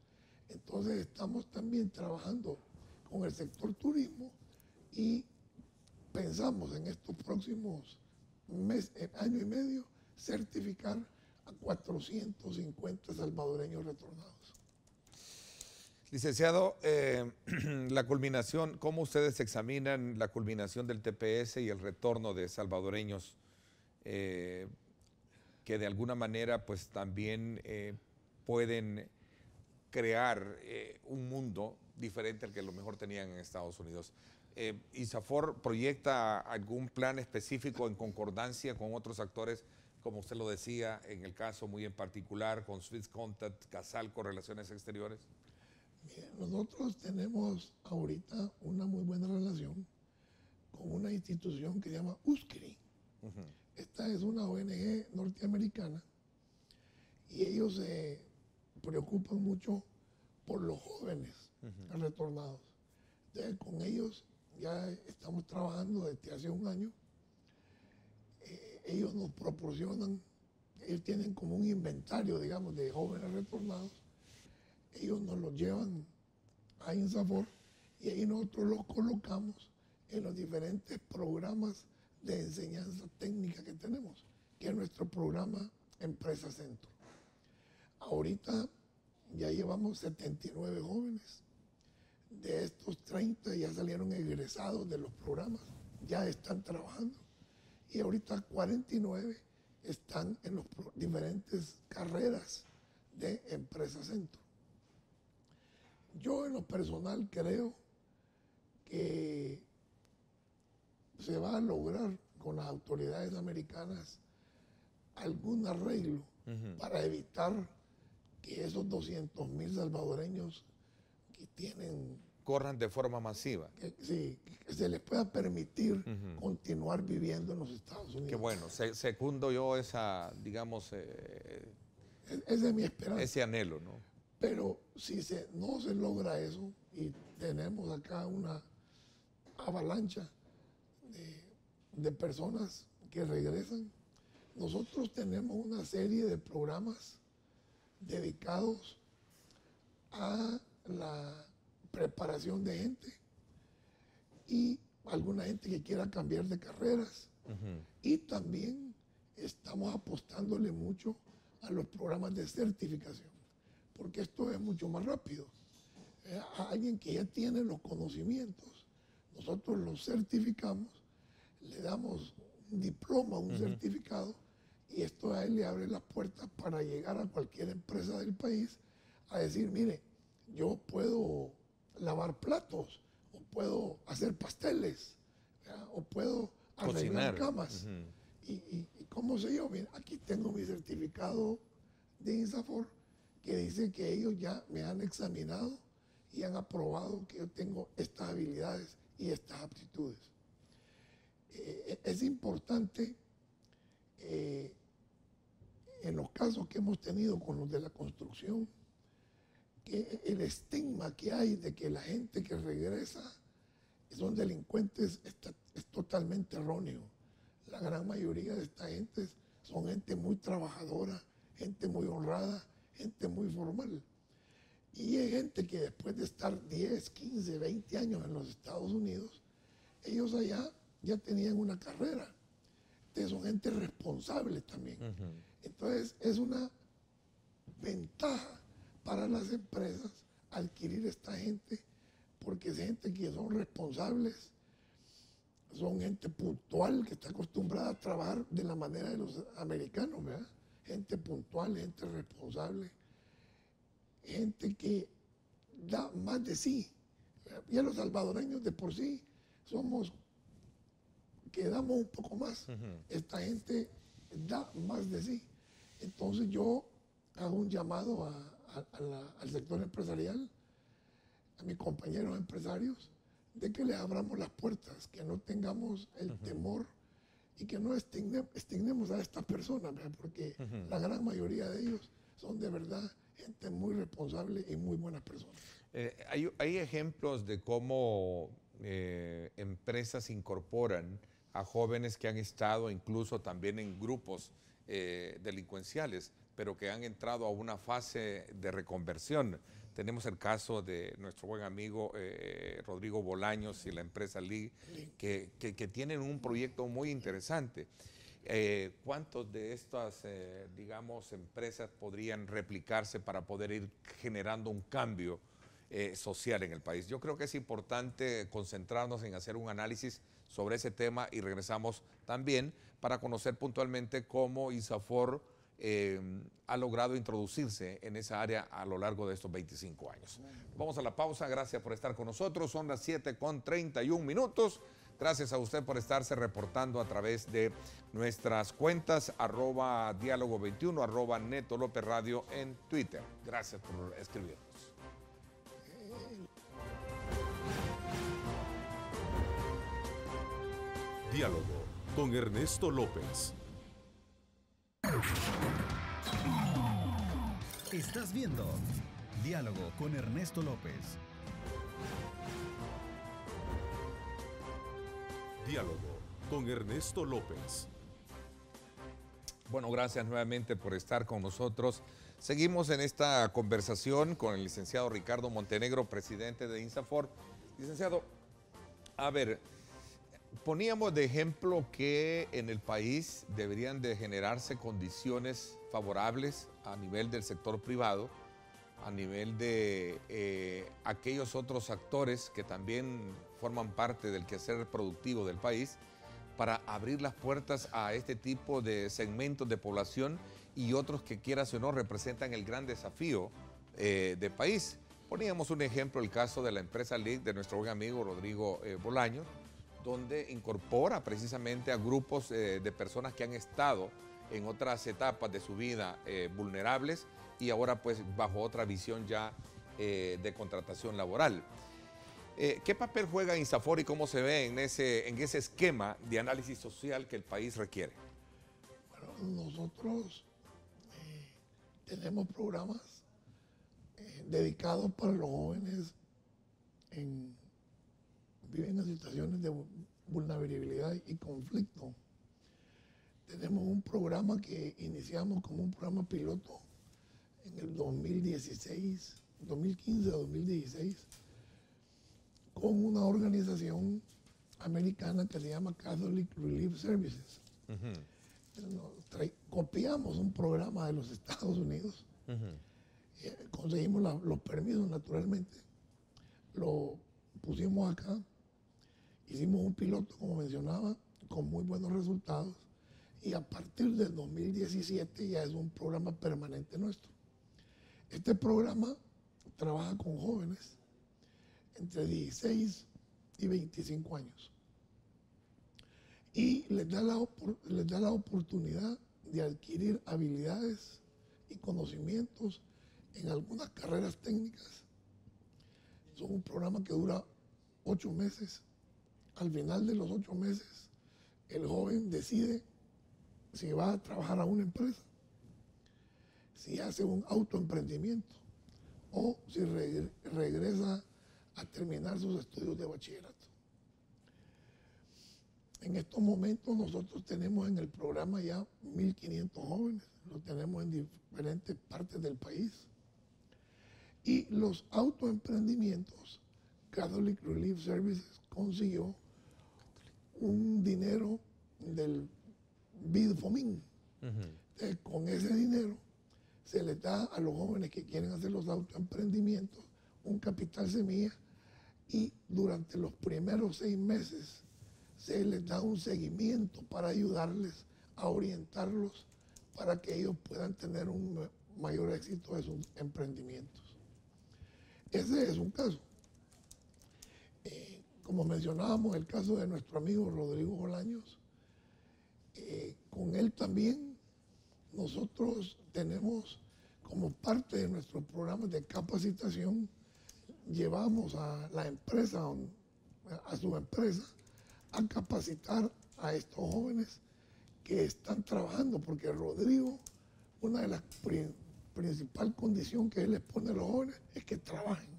Entonces estamos también trabajando con el sector turismo y pensamos en estos próximos año y medio certificar a 450 salvadoreños retornados. Licenciado, la culminación, ¿cómo ustedes examinan la culminación del TPS y el retorno de salvadoreños que de alguna manera pues también pueden crear un mundo diferente al que a lo mejor tenían en Estados Unidos? ¿ISAFOR proyecta algún plan específico en concordancia con otros actores, como usted lo decía, en el caso muy en particular con Swiss Contact, Casalco, Relaciones Exteriores? Nosotros tenemos ahorita una muy buena relación con una institución que se llama USCRI. Esta es una ONG norteamericana y ellos se preocupan mucho por los jóvenes retornados. Entonces, con ellos ya estamos trabajando desde hace 1 año. Ellos nos proporcionan, ellos tienen como un inventario, digamos, de jóvenes retornados. Ellos nos los llevan a INSAFOR y ahí nosotros los colocamos en los diferentes programas de enseñanza técnica que tenemos, que es nuestro programa Empresa Centro. Ahorita ya llevamos 79 jóvenes. De estos 30 ya salieron egresados de los programas, ya están trabajando. Y ahorita 49 están en las diferentes carreras de Empresa Centro. Yo en lo personal creo que se va a lograr con las autoridades americanas algún arreglo para evitar que esos 200,000 salvadoreños que corran de forma masiva. Que se les pueda permitir continuar viviendo en los Estados Unidos. Qué bueno, secundo yo esa, digamos, esa es mi esperanza. ese anhelo, ¿no? Pero si no se logra eso y tenemos acá una avalancha de personas que regresan, nosotros tenemos una serie de programas dedicados a la preparación de gente y alguna gente que quiera cambiar de carreras. Y también estamos apostándole mucho a los programas de certificación, porque esto es mucho más rápido. A alguien que ya tiene los conocimientos, nosotros los certificamos, le damos un diploma, un certificado, y esto a él le abre las puertas para llegar a cualquier empresa del país a decir, mire, yo puedo lavar platos, o puedo hacer pasteles, ¿verdad? O puedo arreglar camas. ¿Y cómo sé yo? Mira, aquí tengo mi certificado de INSAFORP que dice que ellos ya me han examinado y han aprobado que yo tengo estas habilidades y estas aptitudes. Es importante, en los casos que hemos tenido con los de la construcción, que el estigma que hay de que la gente que regresa son delincuentes es totalmente erróneo. La gran mayoría de esta gente son gente muy trabajadora, gente muy honrada, gente muy formal. Y hay gente que después de estar 10, 15, 20 años en los Estados Unidos, ellos allá ya tenían una carrera. Entonces son gente responsable también. Entonces es una ventaja para las empresas adquirir esta gente, porque es gente que son responsables, son gente puntual, que está acostumbrada a trabajar de la manera de los americanos, ¿verdad? Gente puntual, gente responsable, gente que da más de sí. Ya los salvadoreños de por sí somos, que damos un poco más. Esta gente da más de sí. Entonces yo hago un llamado al sector empresarial, a mis compañeros empresarios, de que les abramos las puertas, que no tengamos el temor y que no estignemos a estas personas, ¿verdad? Porque la gran mayoría de ellos son de verdad gente muy responsable y muy buenas personas. Hay ejemplos de cómo empresas incorporan a jóvenes que han estado incluso también en grupos delincuenciales, pero que han entrado a una fase de reconversión. Tenemos el caso de nuestro buen amigo Rodrigo Bolaños y la empresa Lee, que tienen un proyecto muy interesante. ¿Cuántos de estas, digamos, empresas podrían replicarse para poder ir generando un cambio social en el país? Yo creo que es importante concentrarnos en hacer un análisis sobre ese tema y regresamos también para conocer puntualmente cómo INSAFORP ha logrado introducirse en esa área a lo largo de estos 25 años. Vamos a la pausa, gracias por estar con nosotros, son las 7:31. Gracias a usted por estarse reportando a través de nuestras cuentas, @diálogo21, @Neto López Radio en Twitter. Gracias por escribirnos. Diálogo con Ernesto López. Estás viendo Diálogo con Ernesto López. Diálogo con Ernesto López. Bueno, gracias nuevamente por estar con nosotros. Seguimos en esta conversación con el licenciado Ricardo Montenegro, presidente de INSAFORP. Licenciado, a ver, Poníamos de ejemplo que en el país deberían de generarse condiciones favorables a nivel del sector privado, a nivel de aquellos otros actores que también forman parte del quehacer productivo del país, para abrir las puertas a este tipo de segmentos de población y otros que, quieras o no, representan el gran desafío del país. Poníamos un ejemplo, el caso de la empresa LIC de nuestro buen amigo Rodrigo Bolaños, donde incorpora precisamente a grupos de personas que han estado en otras etapas de su vida vulnerables y ahora pues bajo otra visión ya de contratación laboral. ¿Qué papel juega INSAFORP y cómo se ve en ese esquema de análisis social que el país requiere? Bueno, nosotros tenemos programas dedicados para los jóvenes que viven en situaciones de vulnerabilidad y conflicto. Tenemos un programa que iniciamos como un programa piloto en el 2016, 2015-2016, con una organización americana que se llama Catholic Relief Services. Copiamos un programa de los Estados Unidos, conseguimos los permisos naturalmente, lo pusimos acá, hicimos un piloto, como mencionaba, con muy buenos resultados, y a partir del 2017 ya es un programa permanente nuestro. Este programa trabaja con jóvenes entre 16 y 25 años y les da la oportunidad de adquirir habilidades y conocimientos en algunas carreras técnicas. Es un programa que dura 8 meses. Al final de los 8 meses, el joven decide si va a trabajar a una empresa, si hace un autoemprendimiento o si regresa a terminar sus estudios de bachillerato. En estos momentos nosotros tenemos en el programa ya 1.500 jóvenes, lo tenemos en diferentes partes del país. Y los autoemprendimientos, Catholic Relief Services consiguió un dinero del BIDFOMIN. Con ese dinero se les da a los jóvenes que quieren hacer los autoemprendimientos un capital semilla y durante los primeros 6 meses se les da un seguimiento para ayudarles a orientarlos para que ellos puedan tener un mayor éxito de sus emprendimientos. Ese es un caso. Como mencionábamos, el caso de nuestro amigo Rodrigo Bolaños, con él también nosotros tenemos como parte de nuestro programa de capacitación, llevamos a la empresa, a su empresa, a capacitar a estos jóvenes que están trabajando, porque Rodrigo, una de las principales condiciones que él les pone a los jóvenes es que trabajen.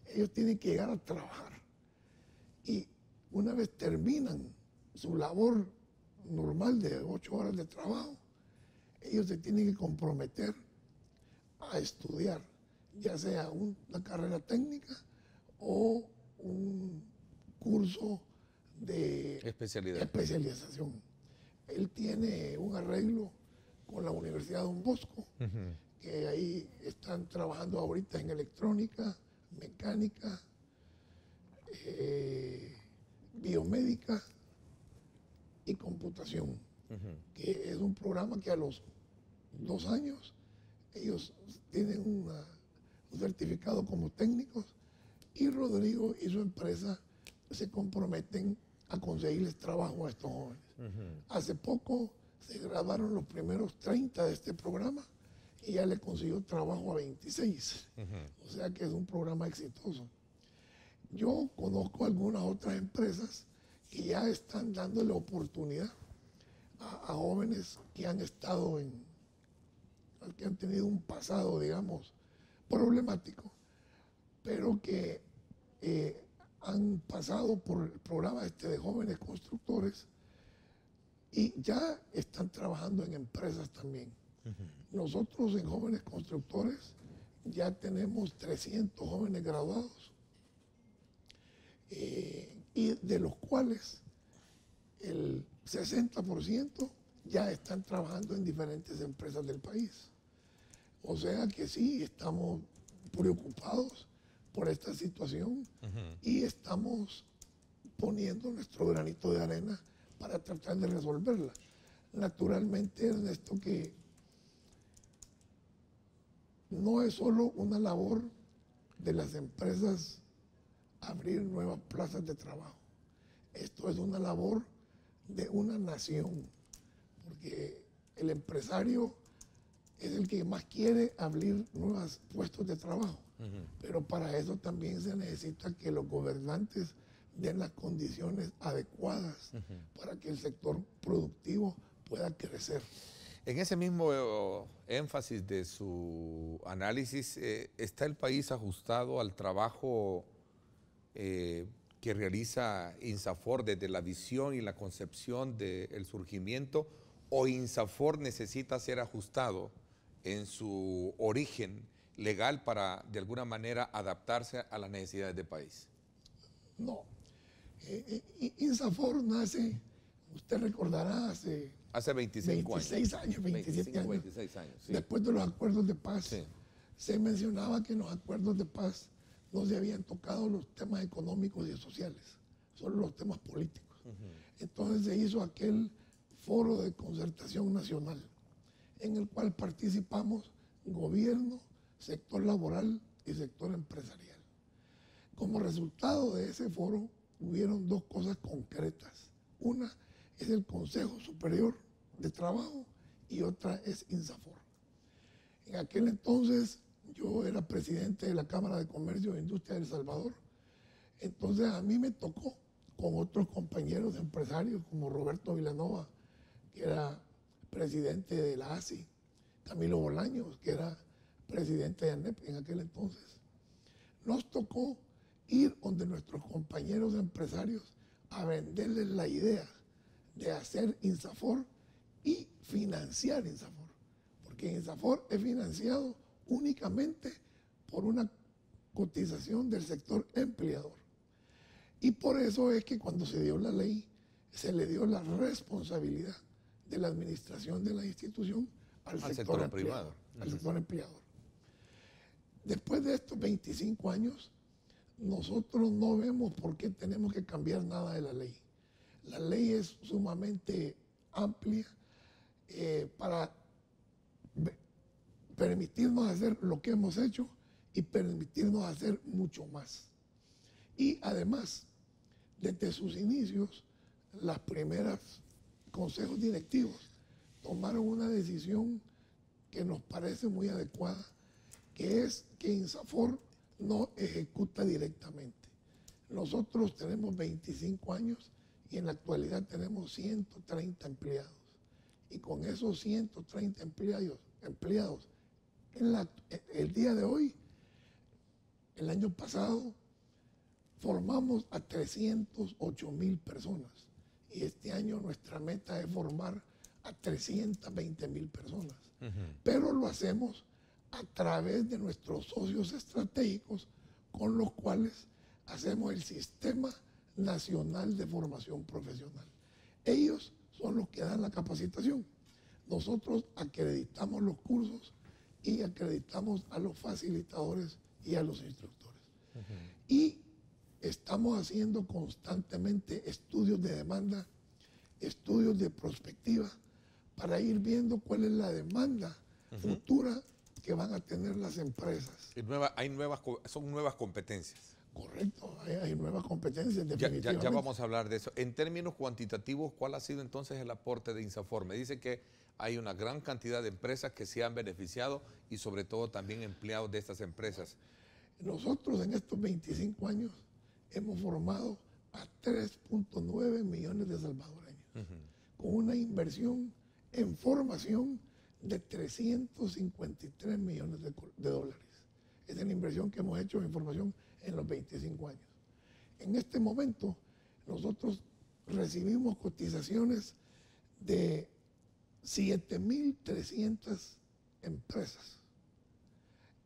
Ellos tienen que llegar a trabajar. Y una vez terminan su labor normal de 8 horas de trabajo, ellos se tienen que comprometer a estudiar, ya sea una carrera técnica o un curso de especialización. Él tiene un arreglo con la Universidad Don Bosco, que ahí están trabajando ahorita en electrónica, mecánica, biomédica y computación, que es un programa que a los 2 años ellos tienen un certificado como técnicos y Rodrigo y su empresa se comprometen a conseguirles trabajo a estos jóvenes. Hace poco se graduaron los primeros 30 de este programa y ya le consiguió trabajo a 26. O sea que es un programa exitoso. Yo conozco algunas otras empresas que ya están dándole oportunidad a jóvenes que han estado que han tenido un pasado, digamos, problemático, pero que han pasado por el programa de jóvenes constructores y ya están trabajando en empresas también. Nosotros en Jóvenes Constructores ya tenemos 300 jóvenes graduados y de los cuales el 60% ya están trabajando en diferentes empresas del país. O sea que sí, estamos preocupados por esta situación y estamos poniendo nuestro granito de arena para tratar de resolverla. Naturalmente, Ernesto, que no es solo una labor de las empresas abrir nuevas plazas de trabajo. Esto es una labor de una nación, porque el empresario es el que más quiere abrir nuevos puestos de trabajo. Pero para eso también se necesita que los gobernantes den las condiciones adecuadas para que el sector productivo pueda crecer. En ese mismo énfasis de su análisis, ¿está el país ajustado al trabajo que realiza INSAFOR desde la visión y la concepción del surgimiento, o INSAFOR necesita ser ajustado en su origen legal para de alguna manera adaptarse a las necesidades del país? No. INSAFOR nace, usted recordará, hace 26 años, 27 años. 26 años, sí. Después de los acuerdos de paz, Sí. se mencionaba que en los acuerdos de paz no se habían tocado los temas económicos y sociales, solo los temas políticos. Entonces se hizo aquel foro de concertación nacional, en el cual participamos gobierno, sector laboral y sector empresarial. Como resultado de ese foro, hubieron dos cosas concretas. Una es el Consejo Superior de Trabajo y otra es INSAFOR. En aquel entonces yo era presidente de la Cámara de Comercio e Industria de El Salvador. Entonces a mí me tocó con otros compañeros empresarios como Roberto Vilanova, que era presidente de la ASI, Camilo Bolaños, que era presidente de ANEP en aquel entonces. Nos tocó ir donde nuestros compañeros empresarios a venderles la idea de hacer INSAFOR y financiar INSAFOR, porque INSAFOR es financiado únicamente por una cotización del sector empleador. Y por eso es que cuando se dio la ley, se le dio la responsabilidad de la administración de la institución al sector privado, al sector empleador. Después de estos 25 años, nosotros no vemos por qué tenemos que cambiar nada de la ley. La ley es sumamente amplia para permitirnos hacer lo que hemos hecho y permitirnos hacer mucho más. Y además, desde sus inicios, las primeras consejos directivos tomaron una decisión que nos parece muy adecuada, que es que INSAFOR no ejecuta directamente. Nosotros tenemos 25 años y en la actualidad tenemos 130 empleados. Y con esos 130 empleados el día de hoy, el año pasado, formamos a 308,000 personas. Y este año nuestra meta es formar a 320,000 personas. Pero lo hacemos a través de nuestros socios estratégicos con los cuales hacemos el Sistema Nacional de Formación Profesional. Ellos son los que dan la capacitación. Nosotros acreditamos los cursos y acreditamos a los facilitadores y a los instructores. Y estamos haciendo constantemente estudios de demanda, estudios de prospectiva, para ir viendo cuál es la demanda futura que van a tener las empresas. Son nuevas competencias. Correcto, hay nuevas competencias definitivamente. Ya vamos a hablar de eso. En términos cuantitativos, ¿cuál ha sido entonces el aporte de INSAFOR? Me dice que hay una gran cantidad de empresas que se han beneficiado y sobre todo también empleados de estas empresas. Nosotros en estos 25 años hemos formado a 3.9 millones de salvadoreños, con una inversión en formación de 353 millones de dólares. Esa es la inversión que hemos hecho en formación en los 25 años. En este momento, nosotros recibimos cotizaciones de 7,300 empresas.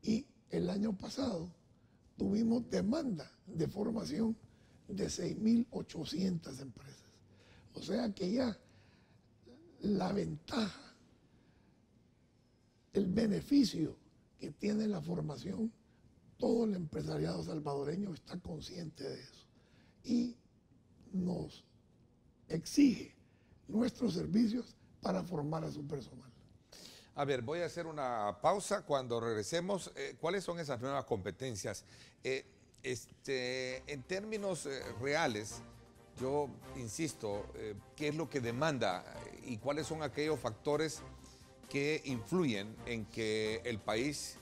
Y el año pasado tuvimos demanda de formación de 6,800 empresas. O sea que ya la ventaja, el beneficio que tiene la formación, todo el empresariado salvadoreño está consciente de eso y nos exige nuestros servicios para formar a su personal. A ver, voy a hacer una pausa. Cuando regresemos, ¿cuáles son esas nuevas competencias? En términos reales, yo insisto, ¿qué es lo que demanda y cuáles son aquellos factores que influyen en que el país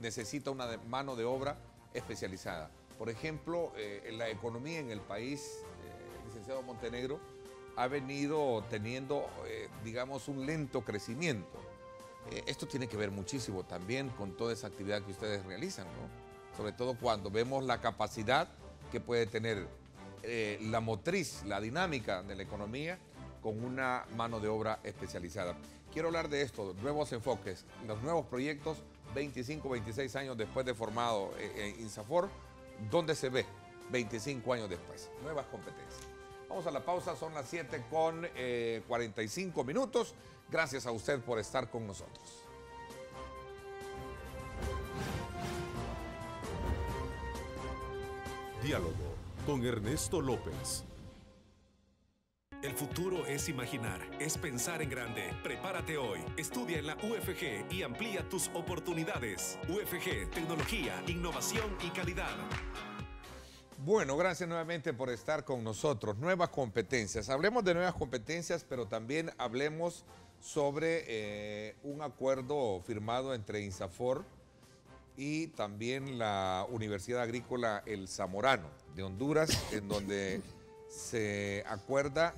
necesita una mano de obra especializada? Por ejemplo, la economía en el país, licenciado Montenegro, ha venido teniendo, digamos, un lento crecimiento. Esto tiene que ver muchísimo también con toda esa actividad que ustedes realizan, ¿no? Sobre todo cuando vemos la capacidad que puede tener la motriz, la dinámica de la economía con una mano de obra especializada. Quiero hablar de esto, nuevos enfoques, los nuevos proyectos, 25, 26 años después de formado INSAFOR, ¿dónde se ve 25 años después? Nuevas competencias. Vamos a la pausa, son las 7:45 minutos. Gracias a usted por estar con nosotros. Diálogo con Ernesto López. El futuro es imaginar, es pensar en grande. Prepárate hoy, estudia en la UFG y amplía tus oportunidades. UFG, tecnología, innovación y calidad. Bueno, gracias nuevamente por estar con nosotros. Nuevas competencias. Hablemos de nuevas competencias, pero también hablemos sobre un acuerdo firmado entre INSAFOR y también la Universidad Agrícola El Zamorano de Honduras, en donde se acuerda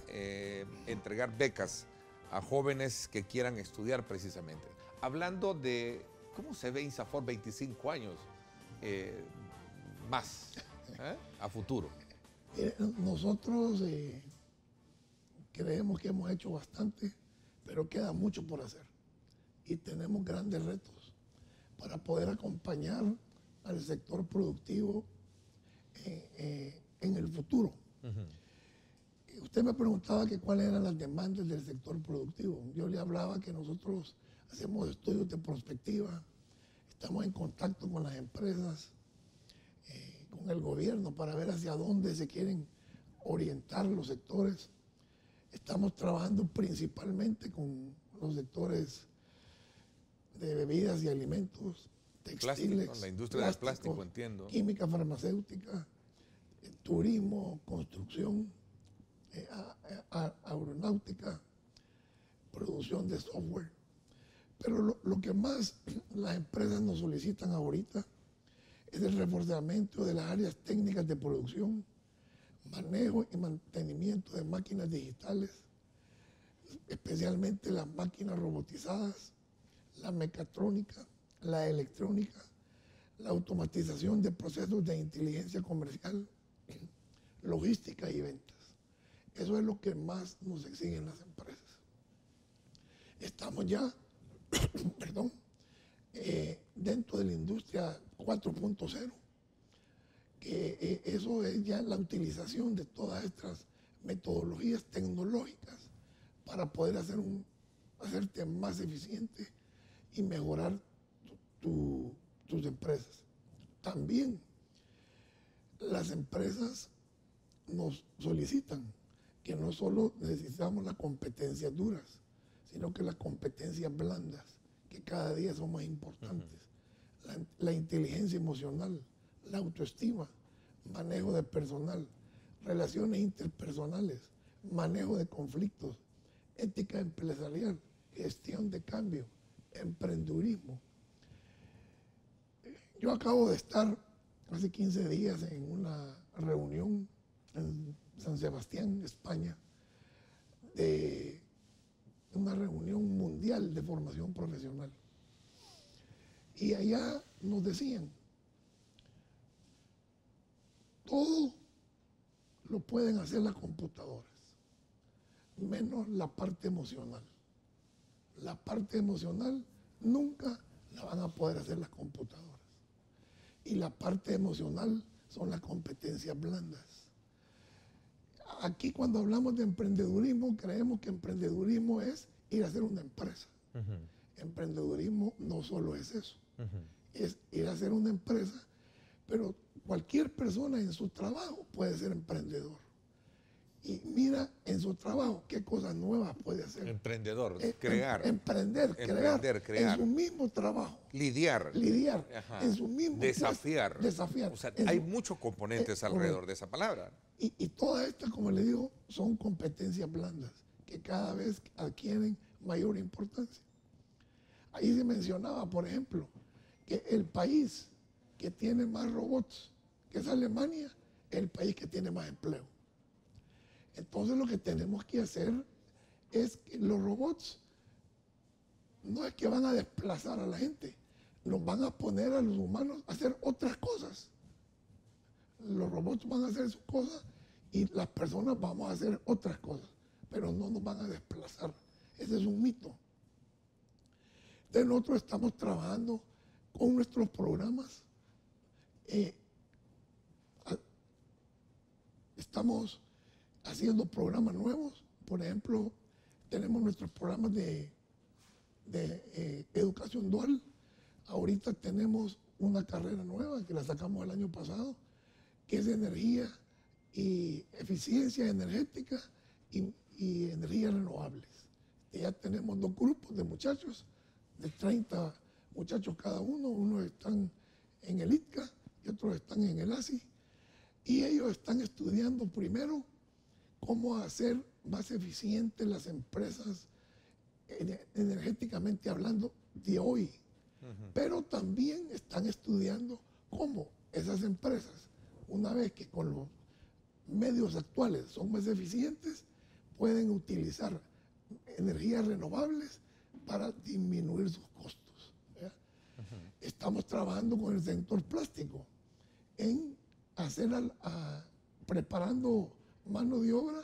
entregar becas a jóvenes que quieran estudiar precisamente. Hablando de cómo se ve INSAFOR 25 años más a futuro. Nosotros creemos que hemos hecho bastante, pero queda mucho por hacer y tenemos grandes retos para poder acompañar al sector productivo en el futuro. Usted me preguntaba que cuáles eran las demandas del sector productivo. Yo le hablaba que nosotros hacemos estudios de prospectiva, estamos en contacto con las empresas, con el gobierno para ver hacia dónde se quieren orientar los sectores. Estamos trabajando principalmente con los sectores de bebidas y alimentos, textiles, plástico, la industria del plástico, entiendo. Química farmacéutica, turismo, construcción, aeronáutica, producción de software. Pero lo que más las empresas nos solicitan ahorita es el reforzamiento de las áreas técnicas de producción, manejo y mantenimiento de máquinas digitales, especialmente las máquinas robotizadas, la mecatrónica, la electrónica, la automatización de procesos de inteligencia comercial, logística y ventas. Eso es lo que más nos exigen las empresas. Estamos ya, perdón, dentro de la industria 4.0, que eso es ya la utilización de todas estas metodologías tecnológicas para poder hacerte más eficiente y mejorar tus empresas. También las empresas nos solicitan que no solo necesitamos las competencias duras, sino que las competencias blandas, que cada día son más importantes. La inteligencia emocional, la autoestima, manejo de personal, relaciones interpersonales, manejo de conflictos, ética empresarial, gestión de cambio, emprendedurismo. Yo acabo de estar hace 15 días en una reunión en San Sebastián, España, de una reunión mundial de formación profesional. Y allá nos decían, todo lo pueden hacer las computadoras, menos la parte emocional. La parte emocional nunca la van a poder hacer las computadoras. Y la parte emocional son las competencias blandas. Aquí cuando hablamos de emprendedurismo, creemos que emprendedurismo es ir a hacer una empresa. Emprendedurismo no solo es eso, es ir a hacer una empresa, pero cualquier persona en su trabajo puede ser emprendedor. Y mira en su trabajo qué cosas nuevas puede hacer. Emprendedor, crear. Emprender, crear. En su mismo trabajo. Lidiar. Ajá. En su mismo desafiar. Desafiar. O sea, hay muchos componentes alrededor de esa palabra. Y todas estas, como le digo, son competencias blandas que cada vez adquieren mayor importancia. Ahí se mencionaba, por ejemplo, que el país que tiene más robots, que es Alemania, es el país que tiene más empleo. Entonces lo que tenemos que hacer es que los robots no es que van a desplazar a la gente, nos van a poner a los humanos a hacer otras cosas. Los robots van a hacer sus cosas y las personas vamos a hacer otras cosas, pero no nos van a desplazar. Ese es un mito. Entonces nosotros estamos trabajando con nuestros programas. Estamos haciendo programas nuevos. Por ejemplo, tenemos nuestros programas de educación dual. Ahorita tenemos una carrera nueva que la sacamos el año pasado, que es de energía y eficiencia energética y energías renovables. Y ya tenemos 2 grupos de muchachos, de 30 muchachos cada uno. Unos están en el ITCA y otros están en el ASI. Y ellos están estudiando primero cómo hacer más eficientes las empresas energéticamente hablando de hoy. Pero también están estudiando cómo esas empresas, una vez que con los medios actuales son más eficientes, pueden utilizar energías renovables para disminuir sus costos. Estamos trabajando con el sector plástico en hacer preparando mano de obra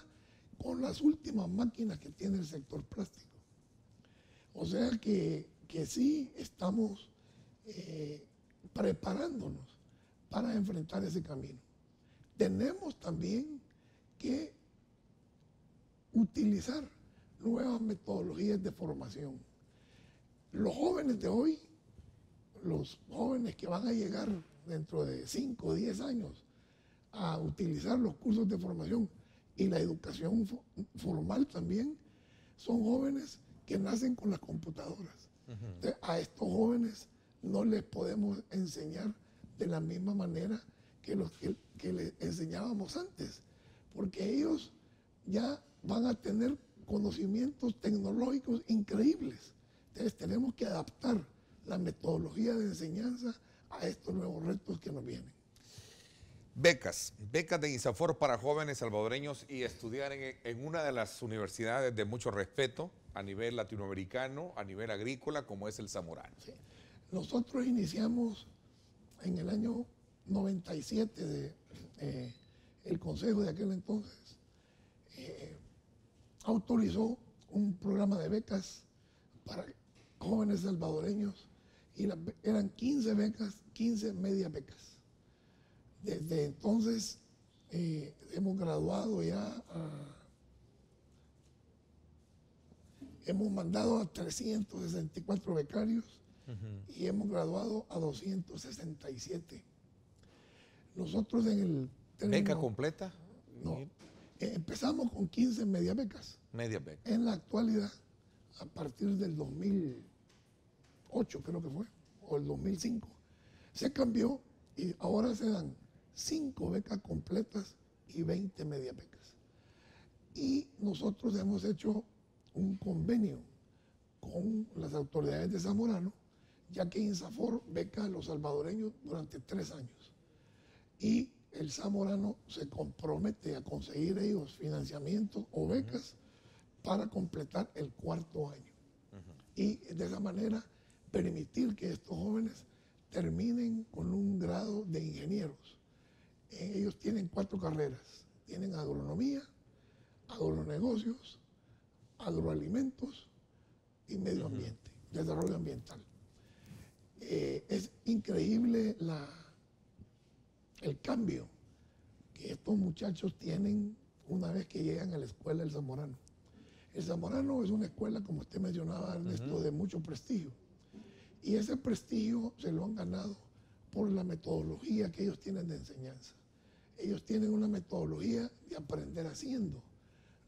con las últimas máquinas que tiene el sector plástico. O sea que sí estamos preparándonos para enfrentar ese camino. Tenemos también que utilizar nuevas metodologías de formación. Los jóvenes de hoy, los jóvenes que van a llegar dentro de 5 o 10 años a utilizar los cursos de formación y la educación formal también, son jóvenes que nacen con las computadoras. Entonces, a estos jóvenes no les podemos enseñar de la misma manera que los que les enseñábamos antes, porque ellos ya van a tener conocimientos tecnológicos increíbles. Entonces tenemos que adaptar la metodología de enseñanza a estos nuevos retos que nos vienen. Becas de INSAFORP para jóvenes salvadoreños y estudiar en una de las universidades de mucho respeto a nivel latinoamericano, a nivel agrícola, como es el Zamorano. Sí. Nosotros iniciamos en el año 97, el consejo de aquel entonces autorizó un programa de becas para jóvenes salvadoreños y eran 15 becas, 15 medias becas. Desde entonces hemos graduado ya hemos mandado a 364 becarios y hemos graduado a 267. Nosotros en el término, ¿Beca completa? No. Empezamos con 15 medias becas. Media beca. En la actualidad, a partir del 2008 creo que fue, o el 2005, se cambió y ahora se dan 5 becas completas y 20 medias becas. Y nosotros hemos hecho un convenio con las autoridades de Zamorano, ya que INSAFORP beca a los salvadoreños durante 3 años. Y el Zamorano se compromete a conseguir ellos financiamientos o becas para completar el 4º año. Y de esa manera permitir que estos jóvenes terminen con un grado de ingenieros. Ellos tienen 4 carreras. Tienen agronomía, agronegocios, agroalimentos y medio ambiente, desarrollo ambiental. Es increíble el cambio que estos muchachos tienen una vez que llegan a la escuela del Zamorano. El Zamorano es una escuela, como usted mencionaba, Ernesto, de mucho prestigio. Y ese prestigio se lo han ganado por la metodología que ellos tienen de enseñanza. Ellos tienen una metodología de aprender haciendo.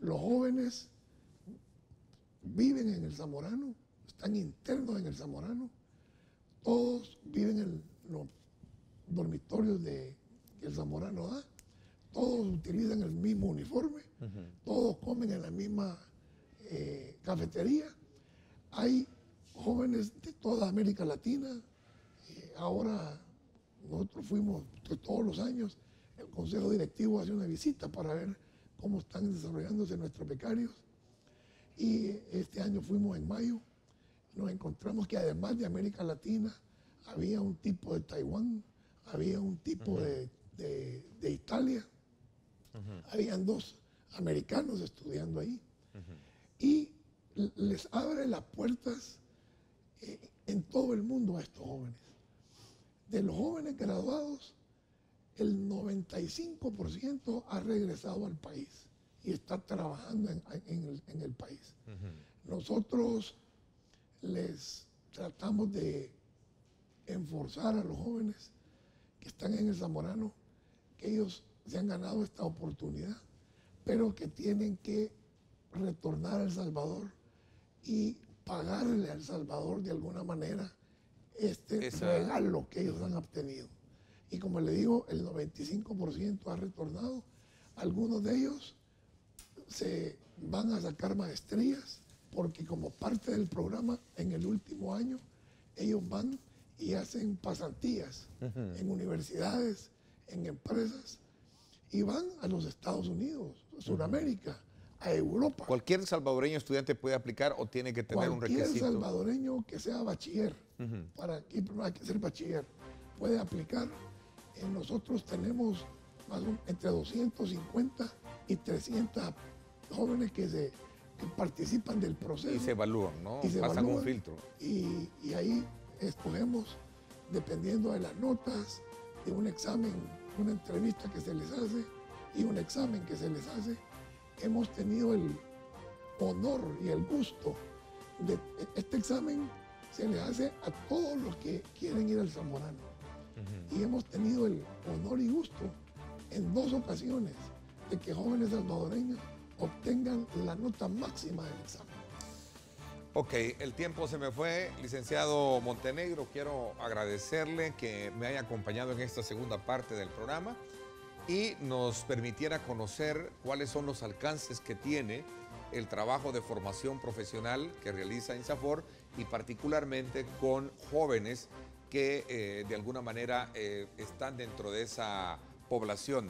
Los jóvenes viven en el Zamorano, están internos en el Zamorano, todos viven en los dormitorios que el Zamorano da, todos utilizan el mismo uniforme, todos comen en la misma cafetería. Hay jóvenes de toda América Latina. Ahora nosotros fuimos todos los años, el Consejo Directivo hace una visita para ver cómo están desarrollándose nuestros becarios. Y este año fuimos en mayo, nos encontramos que además de América Latina, había un tipo de Taiwán, había un tipo de Italia, habían 2 americanos estudiando ahí. Y les abre las puertas en todo el mundo a estos jóvenes. De los jóvenes graduados, el 95% ha regresado al país y está trabajando en el país. Nosotros les tratamos de enforzar a los jóvenes que están en el Zamorano, que ellos se han ganado esta oportunidad, pero que tienen que retornar a El Salvador y pagarle a El Salvador de alguna manera este regalo que ellos han obtenido. Y como le digo, el 95% ha retornado. Algunos de ellos se van a sacar maestrías porque como parte del programa en el último año ellos van y hacen pasantías en universidades, en empresas, y van a los Estados Unidos, a Sudamérica, a Europa. ¿Cualquier salvadoreño estudiante puede aplicar o tiene que tener un requisito? Cualquier salvadoreño que sea bachiller, para aquí no hay que ser bachiller, puede aplicar. Nosotros tenemos entre 250 y 300 jóvenes que participan del proceso. Y se evalúan, ¿no? Y se pasan evalúan, un filtro. Y ahí escogemos, dependiendo de las notas, de un examen, una entrevista que se les hace y un examen que se les hace. Hemos tenido el honor y el gusto de este examen se les hace a todos los que quieren ir al Zamorano. Y hemos tenido el honor y gusto en 2 ocasiones de que jóvenes salvadoreños obtengan la nota máxima del examen. Ok, el tiempo se me fue. Licenciado Montenegro, quiero agradecerle que me haya acompañado en esta segunda parte del programa y nos permitiera conocer cuáles son los alcances que tiene el trabajo de formación profesional que realiza INSAFOR y particularmente con jóvenes que de alguna manera están dentro de esa población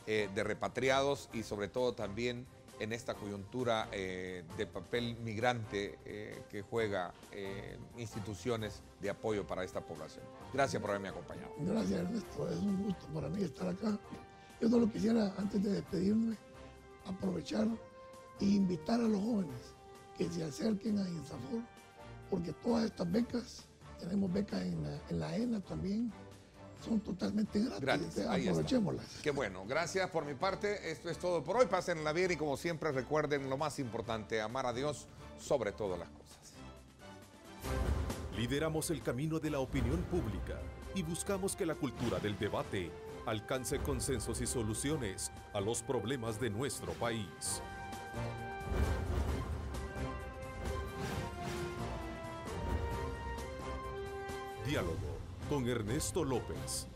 de repatriados y sobre todo también en esta coyuntura de papel migrante que juega instituciones de apoyo para esta población. Gracias por haberme acompañado. Gracias, Ernesto. Es un gusto para mí estar acá. Yo solo quisiera, antes de despedirme, aprovechar e invitar a los jóvenes que se acerquen a INSAFOR, porque todas estas becas, tenemos becas en la ENA también, son totalmente gratis. Aprovechémoslas. Qué bueno. Gracias por mi parte. Esto es todo por hoy. Pásenla bien y como siempre recuerden lo más importante, amar a Dios sobre todas las cosas. Lideramos el camino de la opinión pública y buscamos que la cultura del debate alcance consensos y soluciones a los problemas de nuestro país. Diálogo con Ernesto López.